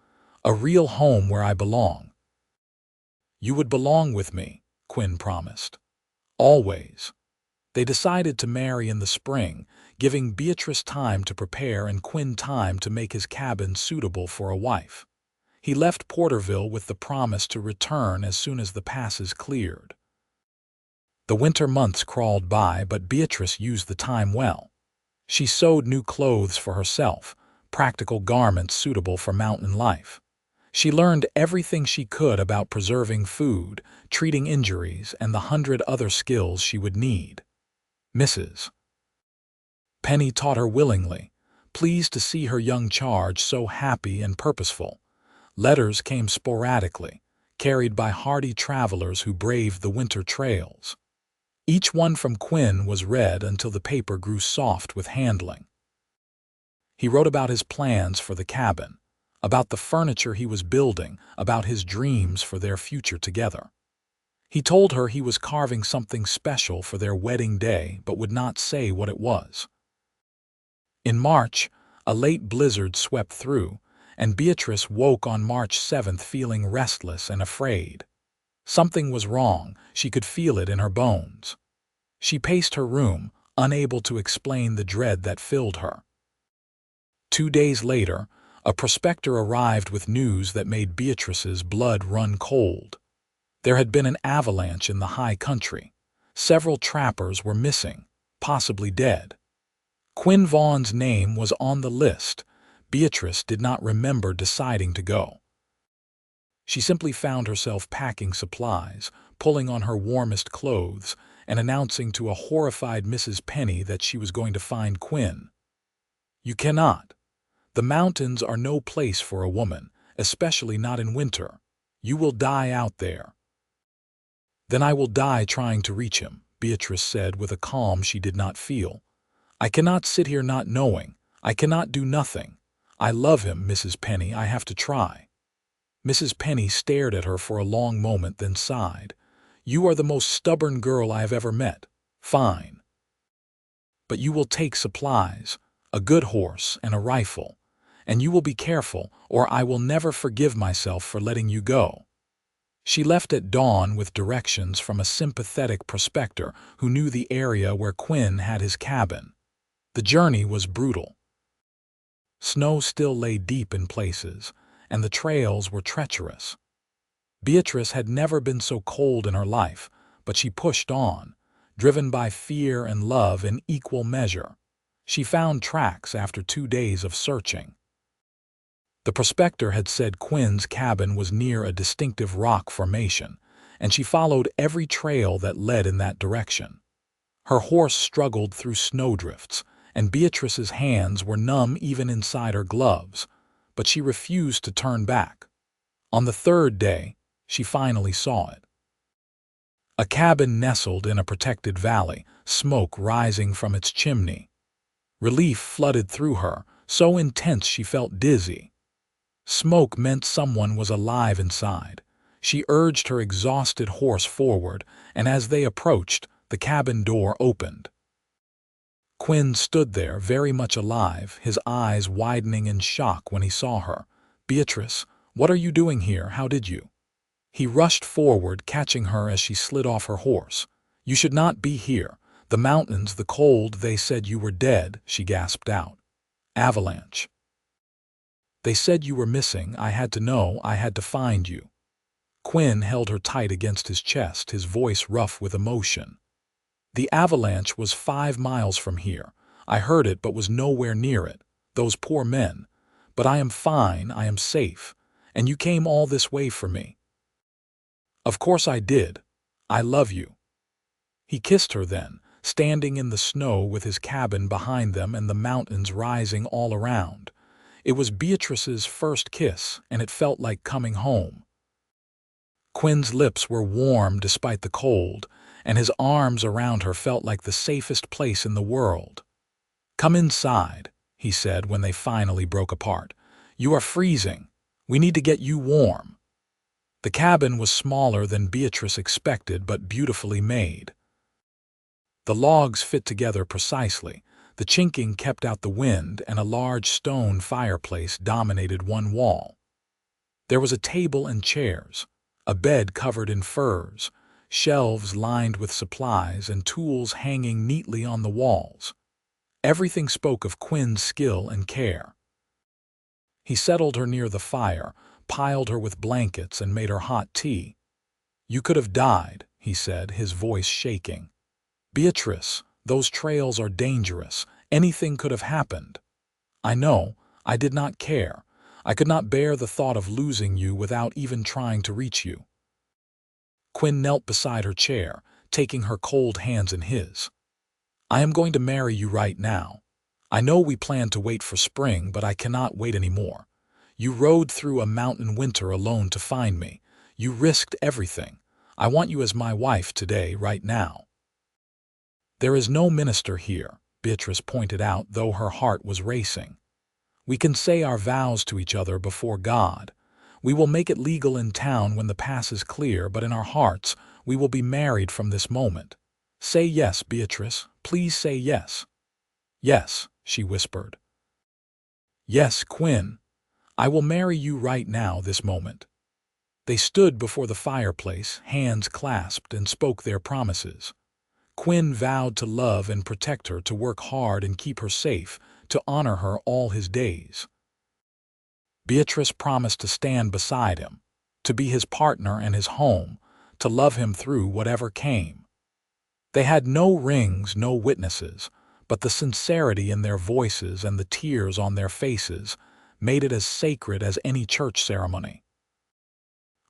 A real home where I belong." "You would belong with me," Quinn promised. "Always." They decided to marry in the spring, giving Beatrice time to prepare and Quinn time to make his cabin suitable for a wife. He left Porterville with the promise to return as soon as the passes cleared. The winter months crawled by, but Beatrice used the time well. She sewed new clothes for herself, practical garments suitable for mountain life. She learned everything she could about preserving food, treating injuries, and the 100 other skills she would need. Mrs. Penny taught her willingly. pleased to see her young charge so happy and purposeful. Letters came sporadically, carried by hardy travelers who braved the winter trails. Each one from Quinn was read until the paper grew soft with handling. He wrote about his plans for the cabin, about the furniture he was building, about his dreams for their future together. He told her he was carving something special for their wedding day but would not say what it was. In March, a late blizzard swept through, and Beatrice woke on March 7th feeling restless and afraid. Something was wrong, she could feel it in her bones. She paced her room, unable to explain the dread that filled her. 2 days later, a prospector arrived with news that made Beatrice's blood run cold. There had been an avalanche in the high country. Several trappers were missing, possibly dead. Quinn Vaughn's name was on the list. Beatrice did not remember deciding to go. She simply found herself packing supplies, pulling on her warmest clothes, and announcing to a horrified Mrs. Penny that she was going to find Quinn. "You cannot. The mountains are no place for a woman, especially not in winter. You will die out there." "Then I will die trying to reach him," Beatrice said with a calm she did not feel. "I cannot sit here not knowing. I cannot do nothing. I love him, Mrs. Penny. I have to try." Mrs. Penny stared at her for a long moment, then sighed. "You are the most stubborn girl I have ever met. Fine. But you will take supplies, a good horse, and a rifle. And you will be careful, or I will never forgive myself for letting you go." She left at dawn with directions from a sympathetic prospector who knew the area where Quinn had his cabin. The journey was brutal. Snow still lay deep in places, and the trails were treacherous. Beatrice had never been so cold in her life, but she pushed on, driven by fear and love in equal measure. She found tracks after 2 days of searching. The prospector had said Quinn's cabin was near a distinctive rock formation, and she followed every trail that led in that direction. Her horse struggled through snowdrifts, and Beatrice's hands were numb even inside her gloves, but she refused to turn back. On the 3rd day, she finally saw it. A cabin nestled in a protected valley, smoke rising from its chimney. Relief flooded through her, so intense she felt dizzy. Smoke meant someone was alive inside. She urged her exhausted horse forward, and as they approached, the cabin door opened. Quinn stood there, very much alive, his eyes widening in shock when he saw her. "Beatrice, what are you doing here? How did you?" He rushed forward, catching her as she slid off her horse. "You should not be here. The mountains, the cold, they said you were dead," she gasped out. "Avalanche. They said you were missing. I had to know. I had to find you." Quinn held her tight against his chest, his voice rough with emotion. "The avalanche was 5 miles from here. I heard it but was nowhere near it. Those poor men. But I am fine. I am safe. And you came all this way for me." "Of course I did. I love you." He kissed her then, standing in the snow with his cabin behind them and the mountains rising all around. It was Beatrice's first kiss, and it felt like coming home. Quinn's lips were warm despite the cold, and his arms around her felt like the safest place in the world. "Come inside," he said when they finally broke apart. "You are freezing. We need to get you warm." The cabin was smaller than Beatrice expected, but beautifully made. The logs fit together precisely. The chinking kept out the wind, and a large stone fireplace dominated one wall. There was a table and chairs, a bed covered in furs, shelves lined with supplies, and tools hanging neatly on the walls. Everything spoke of Quinn's skill and care. He settled her near the fire, piled her with blankets, and made her hot tea. "You could have died," he said, his voice shaking. "Beatrice, those trails are dangerous. Anything could have happened." "I know. I did not care. I could not bear the thought of losing you without even trying to reach you." Quinn knelt beside her chair, taking her cold hands in his. "I am going to marry you right now. I know we planned to wait for spring, but I cannot wait anymore. You rode through a mountain winter alone to find me. You risked everything. I want you as my wife today, right now." "There is no minister here," Beatrice pointed out, though her heart was racing. "We can say our vows to each other before God. We will make it legal in town when the pass is clear, but in our hearts we will be married from this moment. Say yes, Beatrice. Please say yes." "Yes," she whispered. "Yes, Quinn. I will marry you right now, this moment." They stood before the fireplace, hands clasped, and spoke their promises. Quinn vowed to love and protect her, to work hard and keep her safe, to honor her all his days. Beatrice promised to stand beside him, to be his partner and his home, to love him through whatever came. They had no rings, no witnesses, but the sincerity in their voices and the tears on their faces made it as sacred as any church ceremony.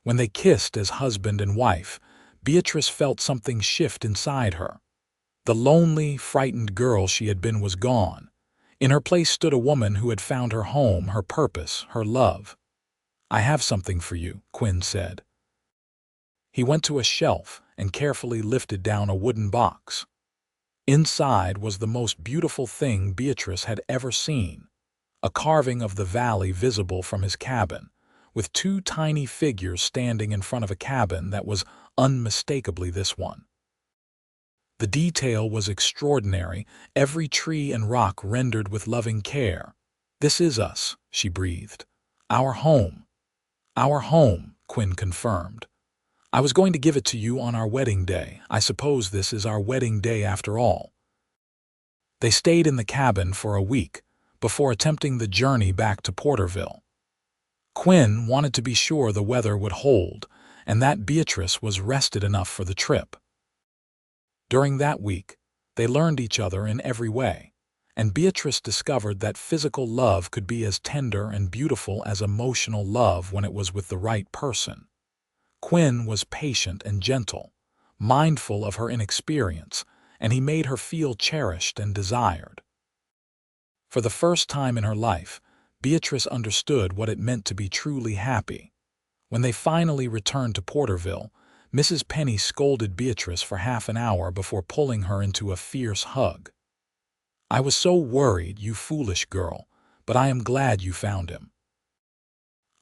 When they kissed as husband and wife, Beatrice felt something shift inside her. The lonely, frightened girl she had been was gone. In her place stood a woman who had found her home, her purpose, her love. "I have something for you," Quinn said. He went to a shelf and carefully lifted down a wooden box. Inside was the most beautiful thing Beatrice had ever seen, a carving of the valley visible from his cabin, with two tiny figures standing in front of a cabin that was unmistakably this one. The detail was extraordinary, every tree and rock rendered with loving care. "This is us," she breathed. "Our home." "Our home," Quinn confirmed. "I was going to give it to you on our wedding day. I suppose this is our wedding day after all." They stayed in the cabin for a week before attempting the journey back to Porterville. Quinn wanted to be sure the weather would hold and that Beatrice was rested enough for the trip. During that week, they learned each other in every way, and Beatrice discovered that physical love could be as tender and beautiful as emotional love when it was with the right person. Quinn was patient and gentle, mindful of her inexperience, and he made her feel cherished and desired. For the first time in her life, Beatrice understood what it meant to be truly happy. When they finally returned to Porterville, Mrs. Penny scolded Beatrice for half an hour before pulling her into a fierce hug. "I was so worried, you foolish girl, but I am glad you found him.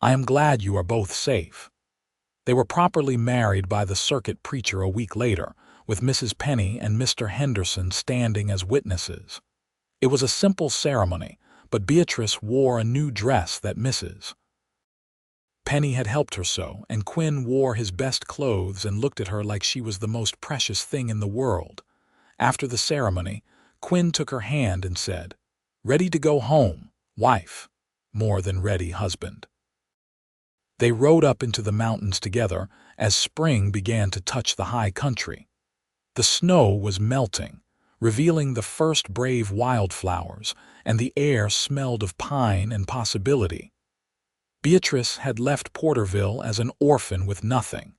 I am glad you are both safe." They were properly married by the circuit preacher a week later, with Mrs. Penny and Mr. Henderson standing as witnesses. It was a simple ceremony, but Beatrice wore a new dress that Mrs. Penny had helped her sew, and Quinn wore his best clothes and looked at her like she was the most precious thing in the world. After the ceremony, Quinn took her hand and said, "Ready to go home, wife?" "More than ready, husband." They rode up into the mountains together as spring began to touch the high country. The snow was melting, revealing the first brave wildflowers, and the air smelled of pine and possibility. Beatrice had left Porterville as an orphan with nothing.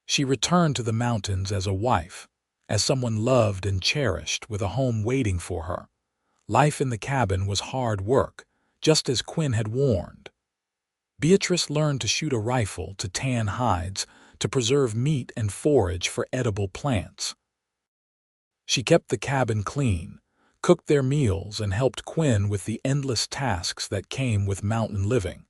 She returned to the mountains as a wife, as someone loved and cherished, with a home waiting for her. Life in the cabin was hard work, just as Quinn had warned. Beatrice learned to shoot a rifle, to tan hides, to preserve meat and forage for edible plants. She kept the cabin clean, cooked their meals, and helped Quinn with the endless tasks that came with mountain living.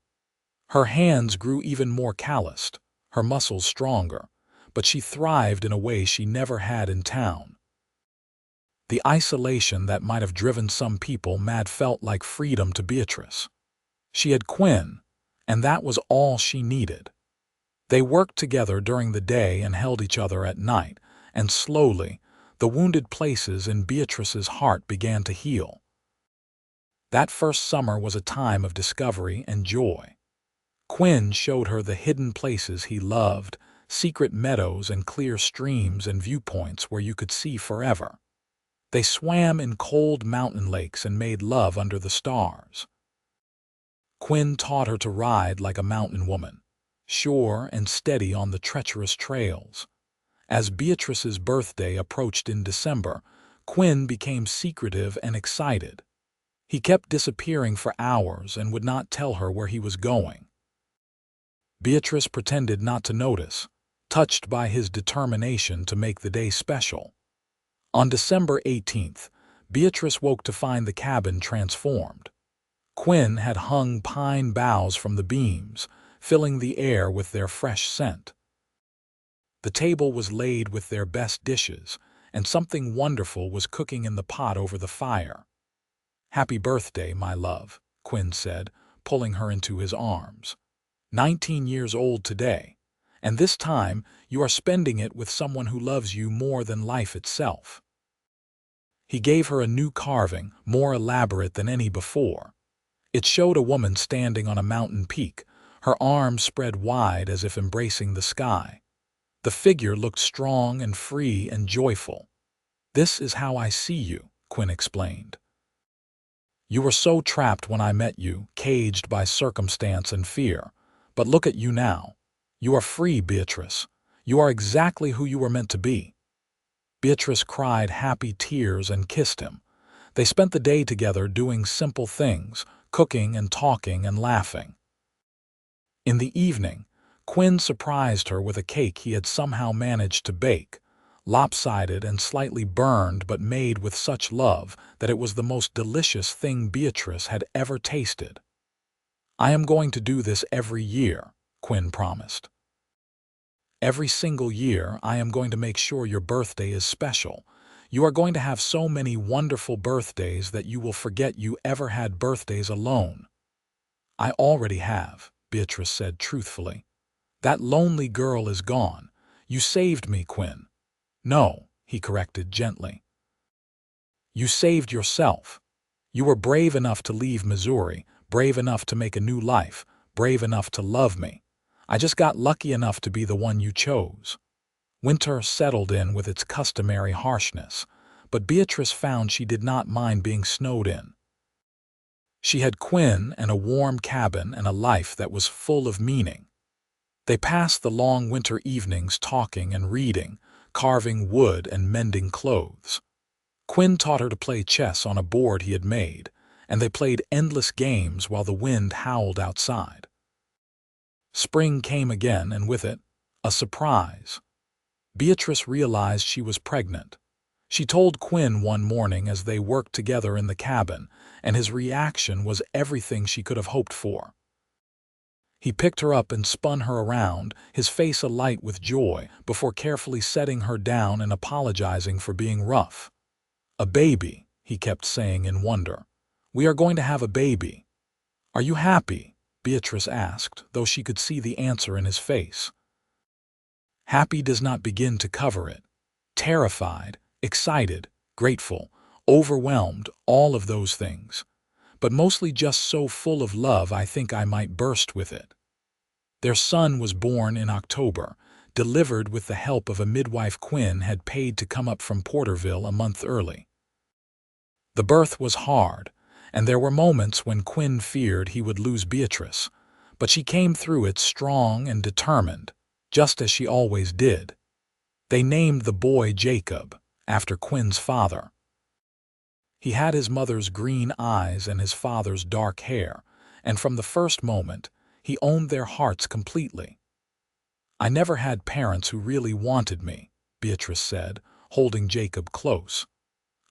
Her hands grew even more calloused, her muscles stronger, but she thrived in a way she never had in town. The isolation that might have driven some people mad felt like freedom to Beatrice. She had Quinn, and that was all she needed. They worked together during the day and held each other at night, and slowly, the wounded places in Beatrice's heart began to heal. That first summer was a time of discovery and joy. Quinn showed her the hidden places he loved, secret meadows and clear streams and viewpoints where you could see forever. They swam in cold mountain lakes and made love under the stars. Quinn taught her to ride like a mountain woman, sure and steady on the treacherous trails. As Beatrice's birthday approached in December, Quinn became secretive and excited. He kept disappearing for hours and would not tell her where he was going. Beatrice pretended not to notice, touched by his determination to make the day special. On December 18th, Beatrice woke to find the cabin transformed. Quinn had hung pine boughs from the beams, filling the air with their fresh scent. The table was laid with their best dishes, and something wonderful was cooking in the pot over the fire. "Happy birthday, my love," Quinn said, pulling her into his arms. 19 years old today, and this time you are spending it with someone who loves you more than life itself. He gave her a new carving, more elaborate than any before. It showed a woman standing on a mountain peak, her arms spread wide as if embracing the sky. The figure looked strong and free and joyful. "This is how I see you," Quinn explained. "You were so trapped when I met you, caged by circumstance and fear. But look at you now. You are free, Beatrice. You are exactly who you were meant to be." Beatrice cried happy tears and kissed him. They spent the day together doing simple things, cooking and talking and laughing. In the evening, Quinn surprised her with a cake he had somehow managed to bake, lopsided and slightly burned but made with such love that it was the most delicious thing Beatrice had ever tasted. "I am going to do this every year," Quinn promised. "Every single year I am going to make sure your birthday is special. You are going to have so many wonderful birthdays that you will forget you ever had birthdays alone." "I already have," Beatrice said truthfully. "That lonely girl is gone. You saved me, Quinn." "No," he corrected gently. "You saved yourself. You were brave enough to leave Missouri, brave enough to make a new life, brave enough to love me. I just got lucky enough to be the one you chose." Winter settled in with its customary harshness, but Beatrice found she did not mind being snowed in. She had Quinn and a warm cabin and a life that was full of meaning. They passed the long winter evenings talking and reading, carving wood and mending clothes. Quinn taught her to play chess on a board he had made, and they played endless games while the wind howled outside. Spring came again, and with it, a surprise. Beatrice realized she was pregnant. She told Quinn one morning as they worked together in the cabin, and his reaction was everything she could have hoped for. He picked her up and spun her around, his face alight with joy, before carefully setting her down and apologizing for being rough. "A baby," he kept saying in wonder. "We are going to have a baby." "Are you happy?" Beatrice asked, though she could see the answer in his face. Happy does not begin to cover it. Terrified, excited, grateful, overwhelmed, all of those things. But mostly just so full of love I think I might burst with it. Their son was born in October, delivered with the help of a midwife Quinn had paid to come up from Porterville a month early. The birth was hard, and there were moments when Quinn feared he would lose Beatrice, but she came through it strong and determined, just as she always did. They named the boy Jacob, after Quinn's father. He had his mother's green eyes and his father's dark hair, and from the first moment, he owned their hearts completely. "I never had parents who really wanted me," Beatrice said, holding Jacob close.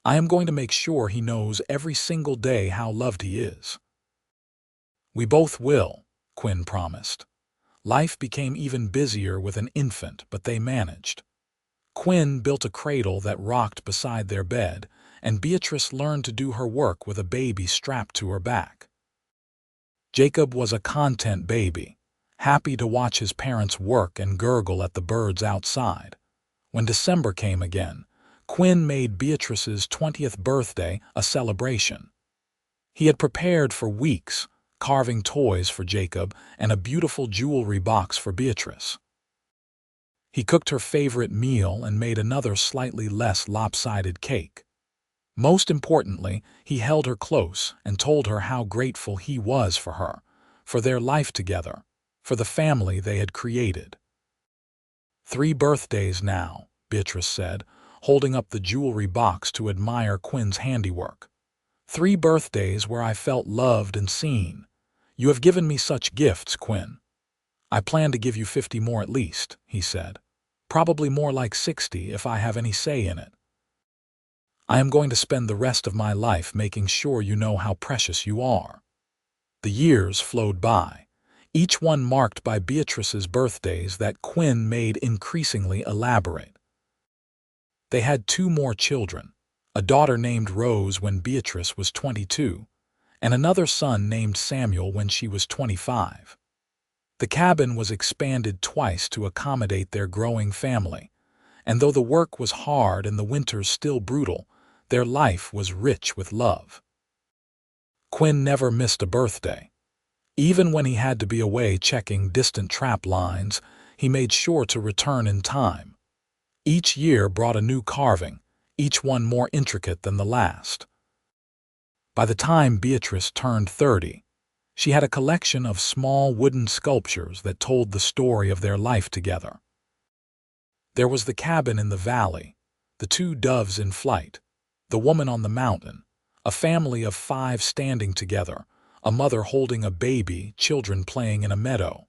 "I am going to make sure he knows every single day how loved he is." "We both will," Quinn promised. Life became even busier with an infant, but they managed. Quinn built a cradle that rocked beside their bed, and Beatrice learned to do her work with a baby strapped to her back. Jacob was a content baby, happy to watch his parents work and gurgle at the birds outside. When December came again, Quinn made Beatrice's 20th birthday a celebration. He had prepared for weeks, carving toys for Jacob and a beautiful jewelry box for Beatrice. He cooked her favorite meal and made another slightly less lopsided cake. Most importantly, he held her close and told her how grateful he was for her, for their life together, for the family they had created. 3 birthdays now, Beatrice said, holding up the jewelry box to admire Quinn's handiwork. 3 birthdays where I felt loved and seen. You have given me such gifts, Quinn. I plan to give you 50 more at least, he said. Probably more like 60 if I have any say in it. I am going to spend the rest of my life making sure you know how precious you are. The years flowed by, each one marked by Beatrice's birthdays that Quinn made increasingly elaborate. They had 2 more children, a daughter named Rose when Beatrice was 22, and another son named Samuel when she was 25. The cabin was expanded twice to accommodate their growing family, and though the work was hard and the winters still brutal, their life was rich with love. Quinn never missed a birthday. Even when he had to be away checking distant trap lines, he made sure to return in time. Each year brought a new carving, each one more intricate than the last. By the time Beatrice turned 30, she had a collection of small wooden sculptures that told the story of their life together. There was the cabin in the valley, the 2 doves in flight, the woman on the mountain, a family of 5 standing together, a mother holding a baby, children playing in a meadow.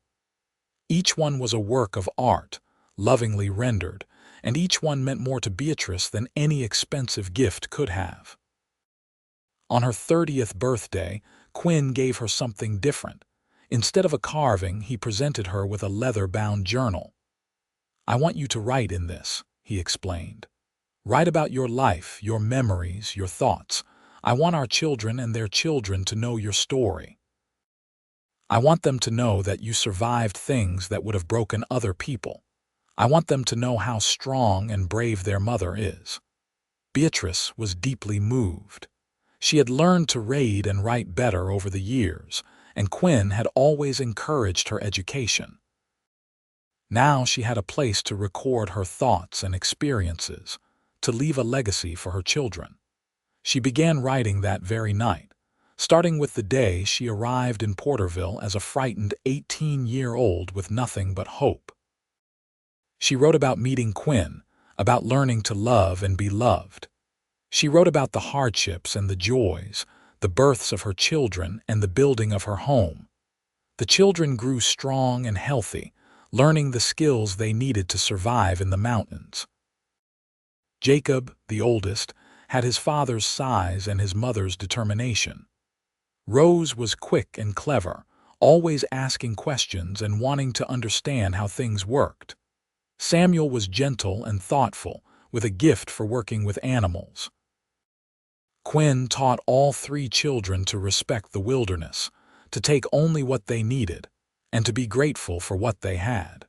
Each one was a work of art, lovingly rendered, and each one meant more to Beatrice than any expensive gift could have. On her 30th birthday, Quinn gave her something different. Instead of a carving, he presented her with a leather-bound journal. I want you to write in this, he explained. Write about your life, your memories, your thoughts. I want our children and their children to know your story. I want them to know that you survived things that would have broken other people. I want them to know how strong and brave their mother is. Beatrice was deeply moved. She had learned to read and write better over the years, and Quinn had always encouraged her education. Now she had a place to record her thoughts and experiences, to leave a legacy for her children. She began writing that very night, starting with the day she arrived in Porterville as a frightened 18-year-old with nothing but hope. She wrote about meeting Quinn, about learning to love and be loved. She wrote about the hardships and the joys, the births of her children and the building of her home. The children grew strong and healthy, learning the skills they needed to survive in the mountains. Jacob, the oldest, had his father's size and his mother's determination. Rose was quick and clever, always asking questions and wanting to understand how things worked. Samuel was gentle and thoughtful, with a gift for working with animals. Quinn taught all 3 children to respect the wilderness, to take only what they needed, and to be grateful for what they had.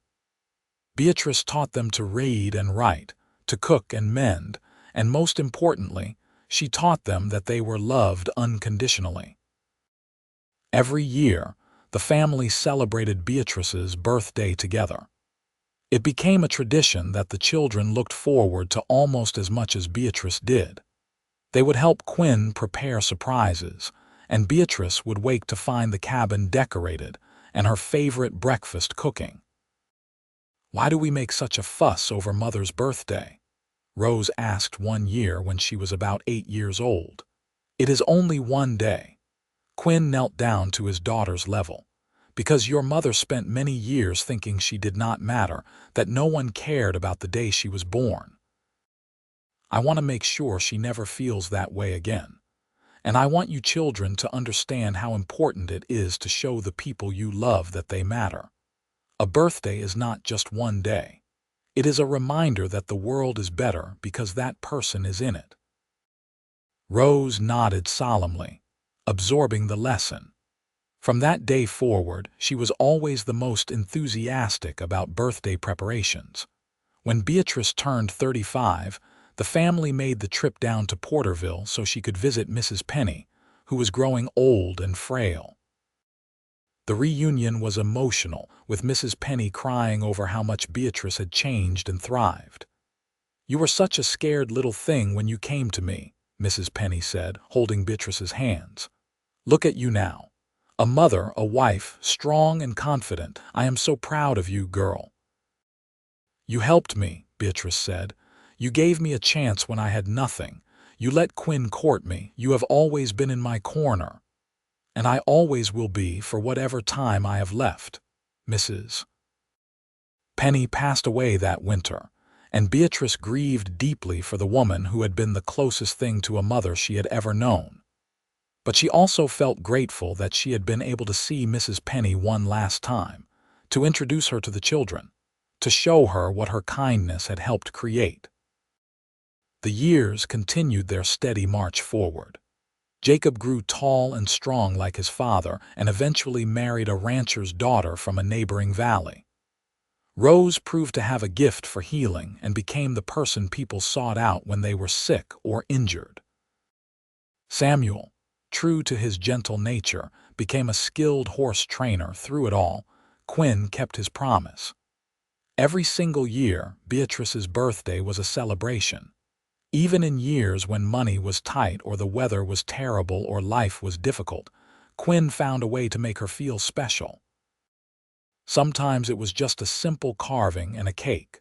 Beatrice taught them to read and write, to cook and mend, and most importantly, she taught them that they were loved unconditionally. Every year, the family celebrated Beatrice's birthday together. It became a tradition that the children looked forward to almost as much as Beatrice did. They would help Quinn prepare surprises, and Beatrice would wake to find the cabin decorated and her favorite breakfast cooking. Why do we make such a fuss over Mother's birthday? Rose asked one year when she was about 8 years old. It is only one day. Quinn knelt down to his daughter's level. Because your mother spent many years thinking she did not matter, that no one cared about the day she was born. I want to make sure she never feels that way again. And I want you children to understand how important it is to show the people you love that they matter. A birthday is not just one day. It is a reminder that the world is better because that person is in it. Rose nodded solemnly, absorbing the lesson. From that day forward, she was always the most enthusiastic about birthday preparations. When Beatrice turned 35, the family made the trip down to Porterville so she could visit Mrs. Penny, who was growing old and frail. The reunion was emotional, with Mrs. Penny crying over how much Beatrice had changed and thrived. "You were such a scared little thing when you came to me," Mrs. Penny said, holding Beatrice's hands. "Look at you now. A mother, a wife, strong and confident. I am so proud of you, girl." "You helped me," Beatrice said. You gave me a chance when I had nothing. You let Quinn court me. You have always been in my corner. And I always will be for whatever time I have left. Mrs. Penny passed away that winter, and Beatrice grieved deeply for the woman who had been the closest thing to a mother she had ever known. But she also felt grateful that she had been able to see Mrs. Penny one last time, to introduce her to the children, to show her what her kindness had helped create. The years continued their steady march forward. Jacob grew tall and strong like his father and eventually married a rancher's daughter from a neighboring valley. Rose proved to have a gift for healing and became the person people sought out when they were sick or injured. Samuel, true to his gentle nature, became a skilled horse trainer. Through it all, Quinn kept his promise. Every single year, Beatrice's birthday was a celebration. Even in years when money was tight or the weather was terrible or life was difficult, Quinn found a way to make her feel special. Sometimes it was just a simple carving and a cake.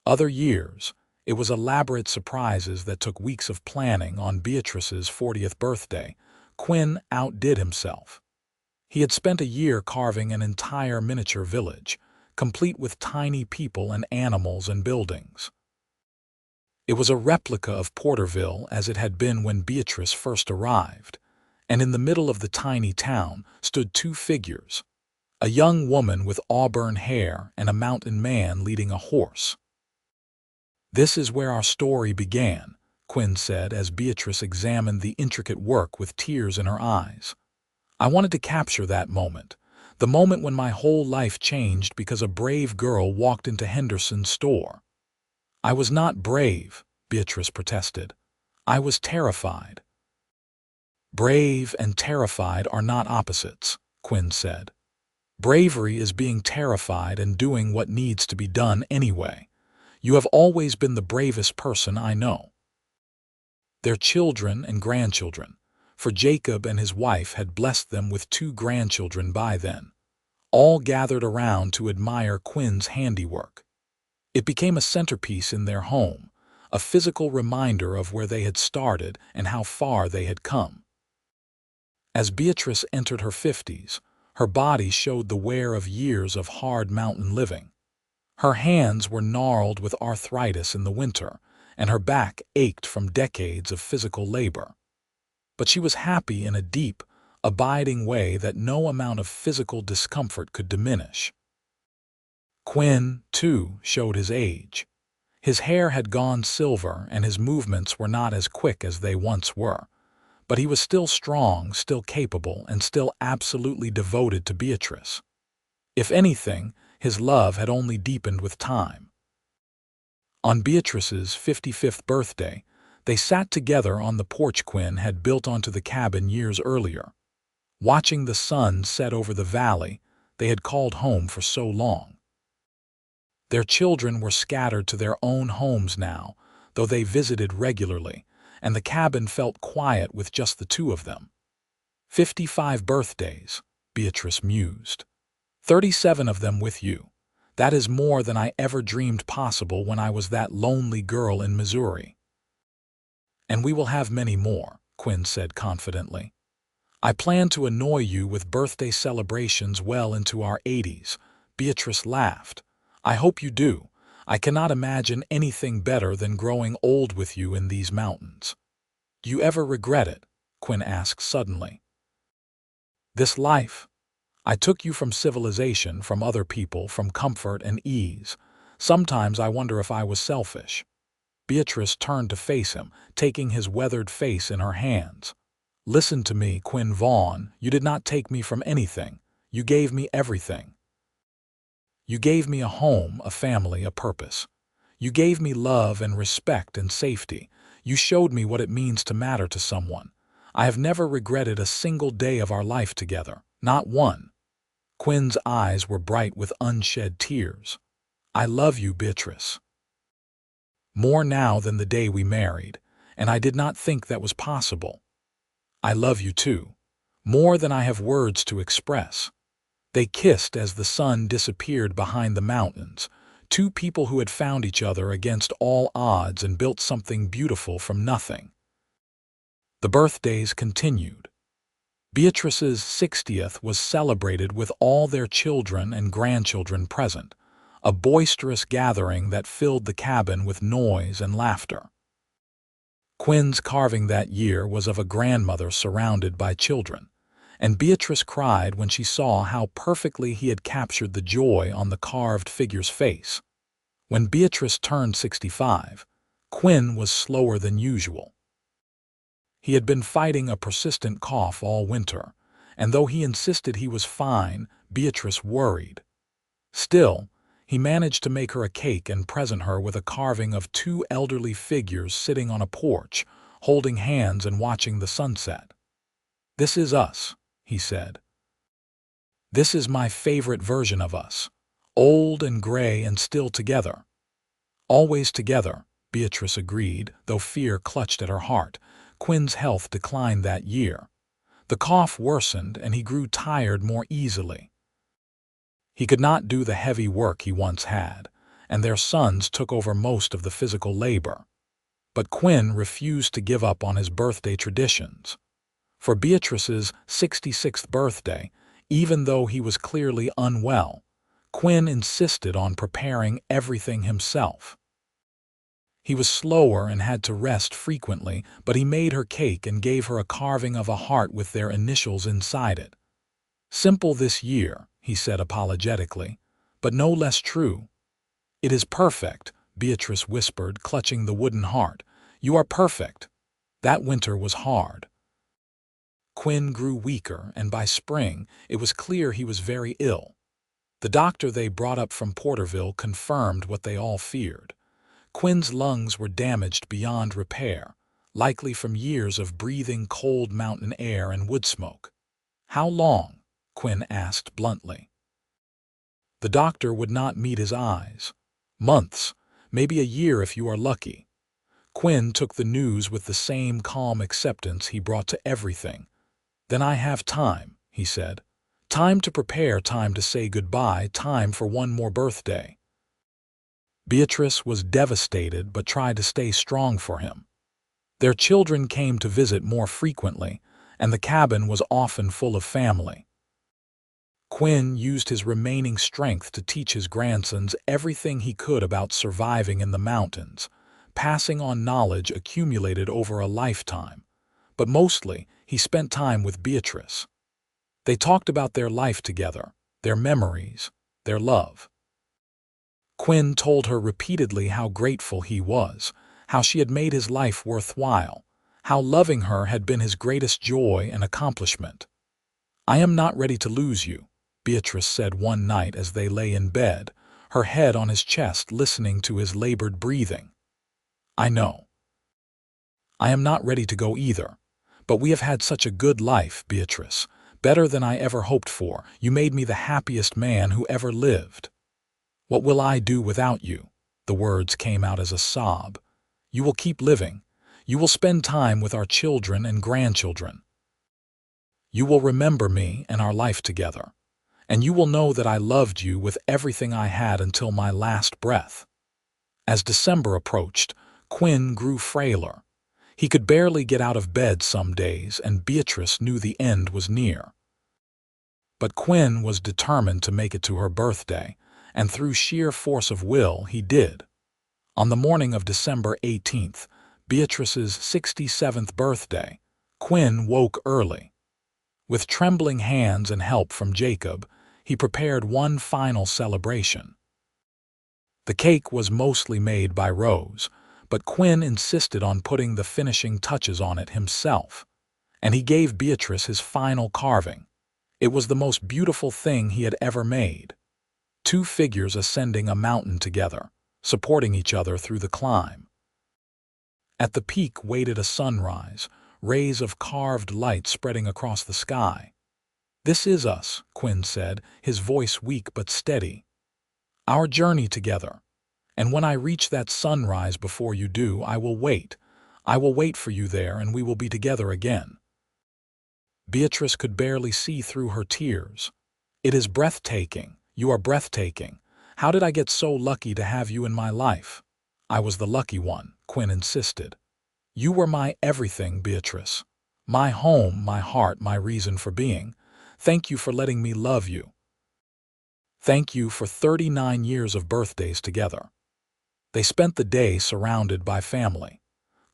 Other years, it was elaborate surprises that took weeks of planning. On Beatrice's 40th birthday, Quinn outdid himself. He had spent a year carving an entire miniature village, complete with tiny people and animals and buildings. It was a replica of Porterville as it had been when Beatrice first arrived, and in the middle of the tiny town stood two figures, a young woman with auburn hair and a mountain man leading a horse. "This is where our story began," Quinn said as Beatrice examined the intricate work with tears in her eyes. "I wanted to capture that moment, the moment when my whole life changed because a brave girl walked into Henderson's store." "I was not brave," Beatrice protested. "I was terrified." "Brave and terrified are not opposites," Quinn said. "Bravery is being terrified and doing what needs to be done anyway. You have always been the bravest person I know." Their children and grandchildren, for Jacob and his wife had blessed them with 2 grandchildren by then, all gathered around to admire Quinn's handiwork. It became a centerpiece in their home, a physical reminder of where they had started and how far they had come. As Beatrice entered her 50s, her body showed the wear of years of hard mountain living. Her hands were gnarled with arthritis in the winter, and her back ached from decades of physical labor. But she was happy in a deep, abiding way that no amount of physical discomfort could diminish. Quinn, too, showed his age. His hair had gone silver and his movements were not as quick as they once were. But he was still strong, still capable, and still absolutely devoted to Beatrice. If anything, his love had only deepened with time. On Beatrice's 55th birthday, they sat together on the porch Quinn had built onto the cabin years earlier. Watching the sun set over the valley they had called home for so long. Their children were scattered to their own homes now, though they visited regularly, and the cabin felt quiet with just the 2 of them. 55 birthdays, Beatrice mused. 37 of them with you. That is more than I ever dreamed possible when I was that lonely girl in Missouri. And we will have many more, Quinn said confidently. I plan to annoy you with birthday celebrations well into our 80s. Beatrice laughed. I hope you do. I cannot imagine anything better than growing old with you in these mountains. Do you ever regret it? Quinn asked suddenly. This life? I took you from civilization, from other people, from comfort and ease. Sometimes I wonder if I was selfish. Beatrice turned to face him, taking his weathered face in her hands. Listen to me, Quinn Vaughn. You did not take me from anything. You gave me everything. You gave me a home, a family, a purpose. You gave me love and respect and safety. You showed me what it means to matter to someone. I have never regretted a single day of our life together, not one. Quinn's eyes were bright with unshed tears. I love you, Beatrice. More now than the day we married, and I did not think that was possible. I love you too, more than I have words to express. They kissed as the sun disappeared behind the mountains, Two people who had found each other against all odds and built something beautiful from nothing. The birthdays continued. Beatrice's 60th was celebrated with all their children and grandchildren present, a boisterous gathering that filled the cabin with noise and laughter. Quinn's carving that year was of a grandmother surrounded by children, and Beatrice cried when she saw how perfectly he had captured the joy on the carved figure's face. When Beatrice turned 65, Quinn was slower than usual. He had been fighting a persistent cough all winter, and though he insisted he was fine, Beatrice worried. Still, he managed to make her a cake and present her with a carving of two elderly figures sitting on a porch, holding hands and watching the sunset. "This is us," he said. "This is my favorite version of us, old and gray and still together." "Always together," Beatrice agreed, though fear clutched at her heart. Quinn's health declined that year. The cough worsened and he grew tired more easily. He could not do the heavy work he once had, and their sons took over most of the physical labor. But Quinn refused to give up on his birthday traditions. For Beatrice's 66th birthday, even though he was clearly unwell, Quinn insisted on preparing everything himself. He was slower and had to rest frequently, but he made her cake and gave her a carving of a heart with their initials inside it. "Simple this year," he said apologetically, "but no less true." "It is perfect," Beatrice whispered, clutching the wooden heart. "You are perfect." That winter was hard. Quinn grew weaker, and by spring it was clear he was very ill. The doctor they brought up from Porterville confirmed what they all feared. Quinn's lungs were damaged beyond repair, likely from years of breathing cold mountain air and wood smoke. "How long?" Quinn asked bluntly. The doctor would not meet his eyes. "Months, maybe a year if you are lucky." Quinn took the news with the same calm acceptance he brought to everything. "Then I have time," he said. "Time to prepare, time to say goodbye, time for one more birthday." Beatrice was devastated but tried to stay strong for him. Their children came to visit more frequently, and the cabin was often full of family. Quinn used his remaining strength to teach his grandsons everything he could about surviving in the mountains, passing on knowledge accumulated over a lifetime. But mostly, he spent time with Beatrice. They talked about their life together, their memories, their love. Quinn told her repeatedly how grateful he was, how she had made his life worthwhile, how loving her had been his greatest joy and accomplishment. "I am not ready to lose you," Beatrice said one night as they lay in bed, her head on his chest listening to his labored breathing. "I know. I am not ready to go either. But we have had such a good life, Beatrice, better than I ever hoped for. You made me the happiest man who ever lived." "What will I do without you?" The words came out as a sob. "You will keep living. You will spend time with our children and grandchildren. You will remember me and our life together. And you will know that I loved you with everything I had until my last breath." As December approached, Quinn grew frailer. He could barely get out of bed some days, and Beatrice knew the end was near. But Quinn was determined to make it to her birthday, and through sheer force of will he did. On the morning of December 18th, Beatrice's 67th birthday, Quinn woke early. With trembling hands and help from Jacob, he prepared one final celebration. The cake was mostly made by Rose, but Quinn insisted on putting the finishing touches on it himself, and he gave Beatrice his final carving. It was the most beautiful thing he had ever made. Two figures ascending a mountain together, supporting each other through the climb. At the peak waited a sunrise, rays of carved light spreading across the sky. "This is us," Quinn said, his voice weak but steady. "Our journey together. And when I reach that sunrise before you do, I will wait. I will wait for you there, and we will be together again." Beatrice could barely see through her tears. "It is breathtaking. You are breathtaking. How did I get so lucky to have you in my life?" "I was the lucky one," Quinn insisted. "You were my everything, Beatrice. My home, my heart, my reason for being. Thank you for letting me love you. Thank you for 39 years of birthdays together." They spent the day surrounded by family.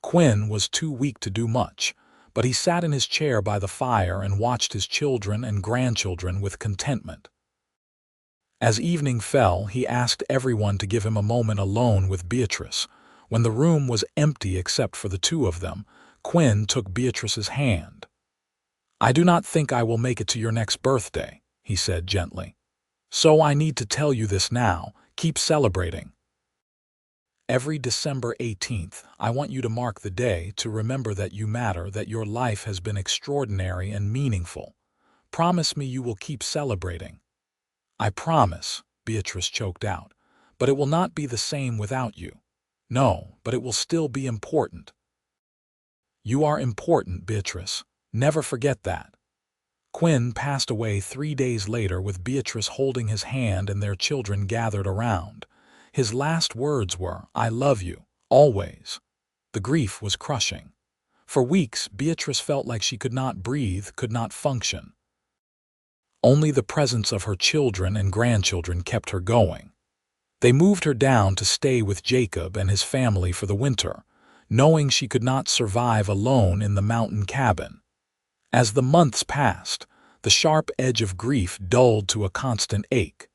Quinn was too weak to do much, but he sat in his chair by the fire and watched his children and grandchildren with contentment. As evening fell, he asked everyone to give him a moment alone with Beatrice. When the room was empty except for the two of them, Quinn took Beatrice's hand. "I do not think I will make it to your next birthday," he said gently. "So I need to tell you this now. Keep celebrating. Every December 18th, I want you to mark the day, to remember that you matter, that your life has been extraordinary and meaningful. Promise me you will keep celebrating." "I promise," Beatrice choked out, "but it will not be the same without you." "No, but it will still be important." "You are important, Beatrice. Never forget that." Quinn passed away 3 days later with Beatrice holding his hand and their children gathered around. His last words were, "I love you, always." The grief was crushing. For weeks, Beatrice felt like she could not breathe, could not function. Only the presence of her children and grandchildren kept her going. They moved her down to stay with Jacob and his family for the winter, knowing she could not survive alone in the mountain cabin. As the months passed, the sharp edge of grief dulled to a constant ache.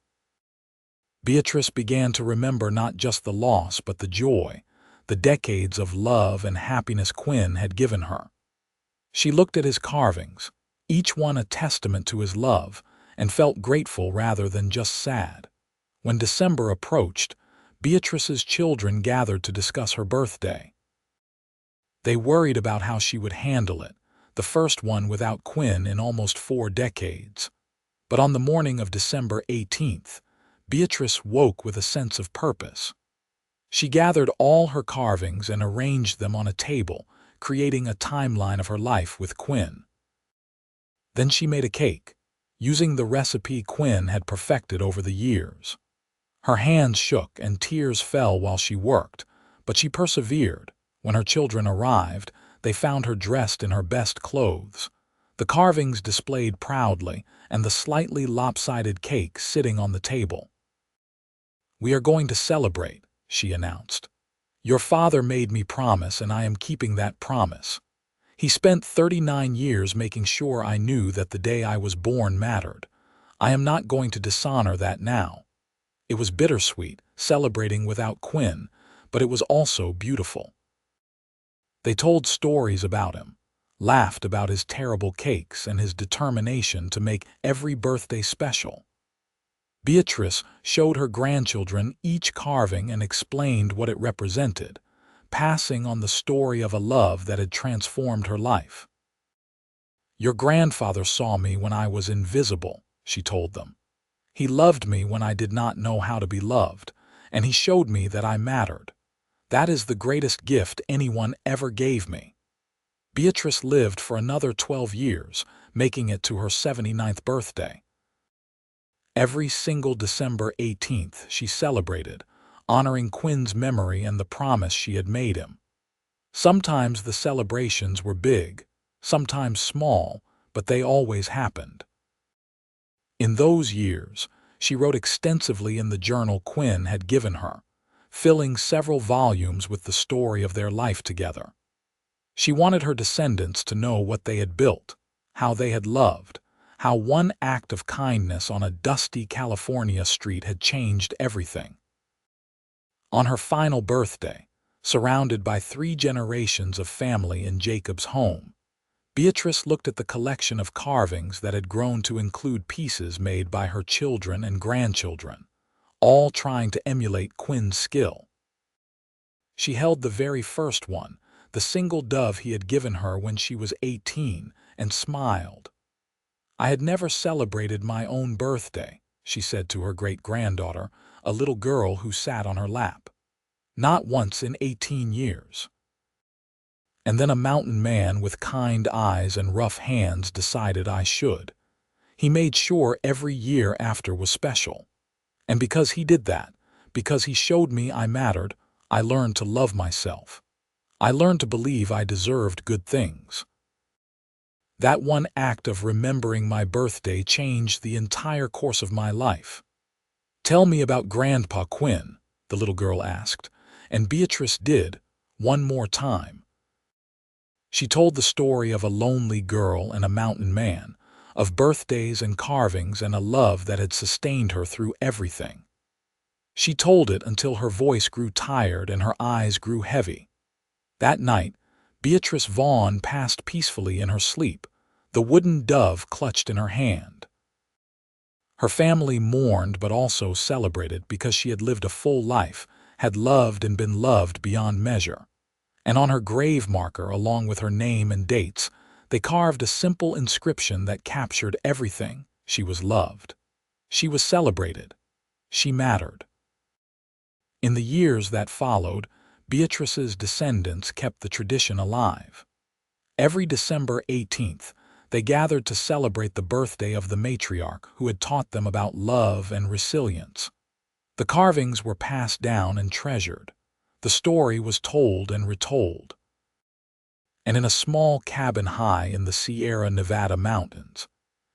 Beatrice began to remember not just the loss but the joy, the decades of love and happiness Quinn had given her. She looked at his carvings, each one a testament to his love, and felt grateful rather than just sad. When December approached, Beatrice's children gathered to discuss her birthday. They worried about how she would handle it, the first one without Quinn in almost 4 decades. But on the morning of December 18th, Beatrice woke with a sense of purpose. She gathered all her carvings and arranged them on a table, creating a timeline of her life with Quinn. Then she made a cake, using the recipe Quinn had perfected over the years. Her hands shook and tears fell while she worked, but she persevered. When her children arrived, they found her dressed in her best clothes, the carvings displayed proudly, and the slightly lopsided cake sitting on the table. "We are going to celebrate," she announced. "Your father made me promise, and I am keeping that promise. He spent 39 years making sure I knew that the day I was born mattered. I am not going to dishonor that now." It was bittersweet, celebrating without Quinn, but it was also beautiful. They told stories about him, laughed about his terrible cakes and his determination to make every birthday special. Beatrice showed her grandchildren each carving and explained what it represented, passing on the story of a love that had transformed her life. "Your grandfather saw me when I was invisible," she told them. "He loved me when I did not know how to be loved, and he showed me that I mattered. That is the greatest gift anyone ever gave me." Beatrice lived for another 12 years, making it to her 79th birthday. Every single December 18th she celebrated, honoring Quinn's memory and the promise she had made him. Sometimes the celebrations were big, sometimes small, but they always happened. In those years, she wrote extensively in the journal Quinn had given her, filling several volumes with the story of their life together. She wanted her descendants to know what they had built, how they had loved, how one act of kindness on a dusty California street had changed everything. On her final birthday, surrounded by 3 generations of family in Jacob's home, Beatrice looked at the collection of carvings that had grown to include pieces made by her children and grandchildren, all trying to emulate Quinn's skill. She held the very first one, the single dove he had given her when she was 18, and smiled. "I had never celebrated my own birthday," she said to her great-granddaughter, a little girl who sat on her lap. "Not once in 18 years. And then a mountain man with kind eyes and rough hands decided I should. He made sure every year after was special. And because he did that, because he showed me I mattered, I learned to love myself. I learned to believe I deserved good things. That one act of remembering my birthday changed the entire course of my life. "Tell me about Grandpa Quinn," the little girl asked, and Beatrice did, one more time. She told the story of a lonely girl and a mountain man, of birthdays and carvings and a love that had sustained her through everything. She told it until her voice grew tired and her eyes grew heavy. That night, Beatrice Vaughn passed peacefully in her sleep, the wooden dove clutched in her hand. Her family mourned but also celebrated because she had lived a full life, had loved and been loved beyond measure. And on her grave marker, along with her name and dates, they carved a simple inscription that captured everything. She was loved. She was celebrated. She mattered. In the years that followed, Beatrice's descendants kept the tradition alive. Every December 18th, they gathered to celebrate the birthday of the matriarch who had taught them about love and resilience. The carvings were passed down and treasured. The story was told and retold. And in a small cabin high in the Sierra Nevada mountains,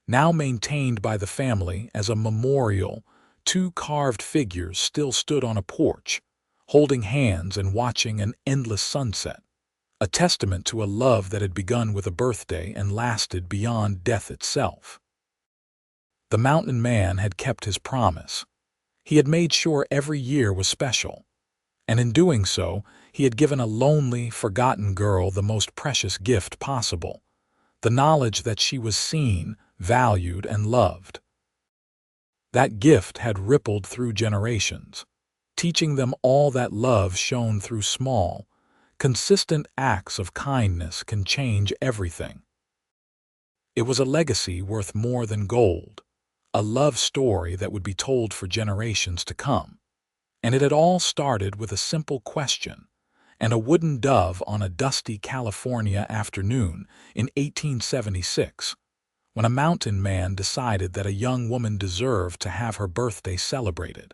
now maintained by the family as a memorial, two carved figures still stood on a porch, holding hands and watching an endless sunset, a testament to a love that had begun with a birthday and lasted beyond death itself. The mountain man had kept his promise. He had made sure every year was special. And in doing so, he had given a lonely, forgotten girl the most precious gift possible, the knowledge that she was seen, valued, and loved. That gift had rippled through generations, teaching them all that love shown through small, consistent acts of kindness can change everything. It was a legacy worth more than gold, a love story that would be told for generations to come. And it had all started with a simple question and a wooden dove on a dusty California afternoon in 1876, when a mountain man decided that a young woman deserved to have her birthday celebrated.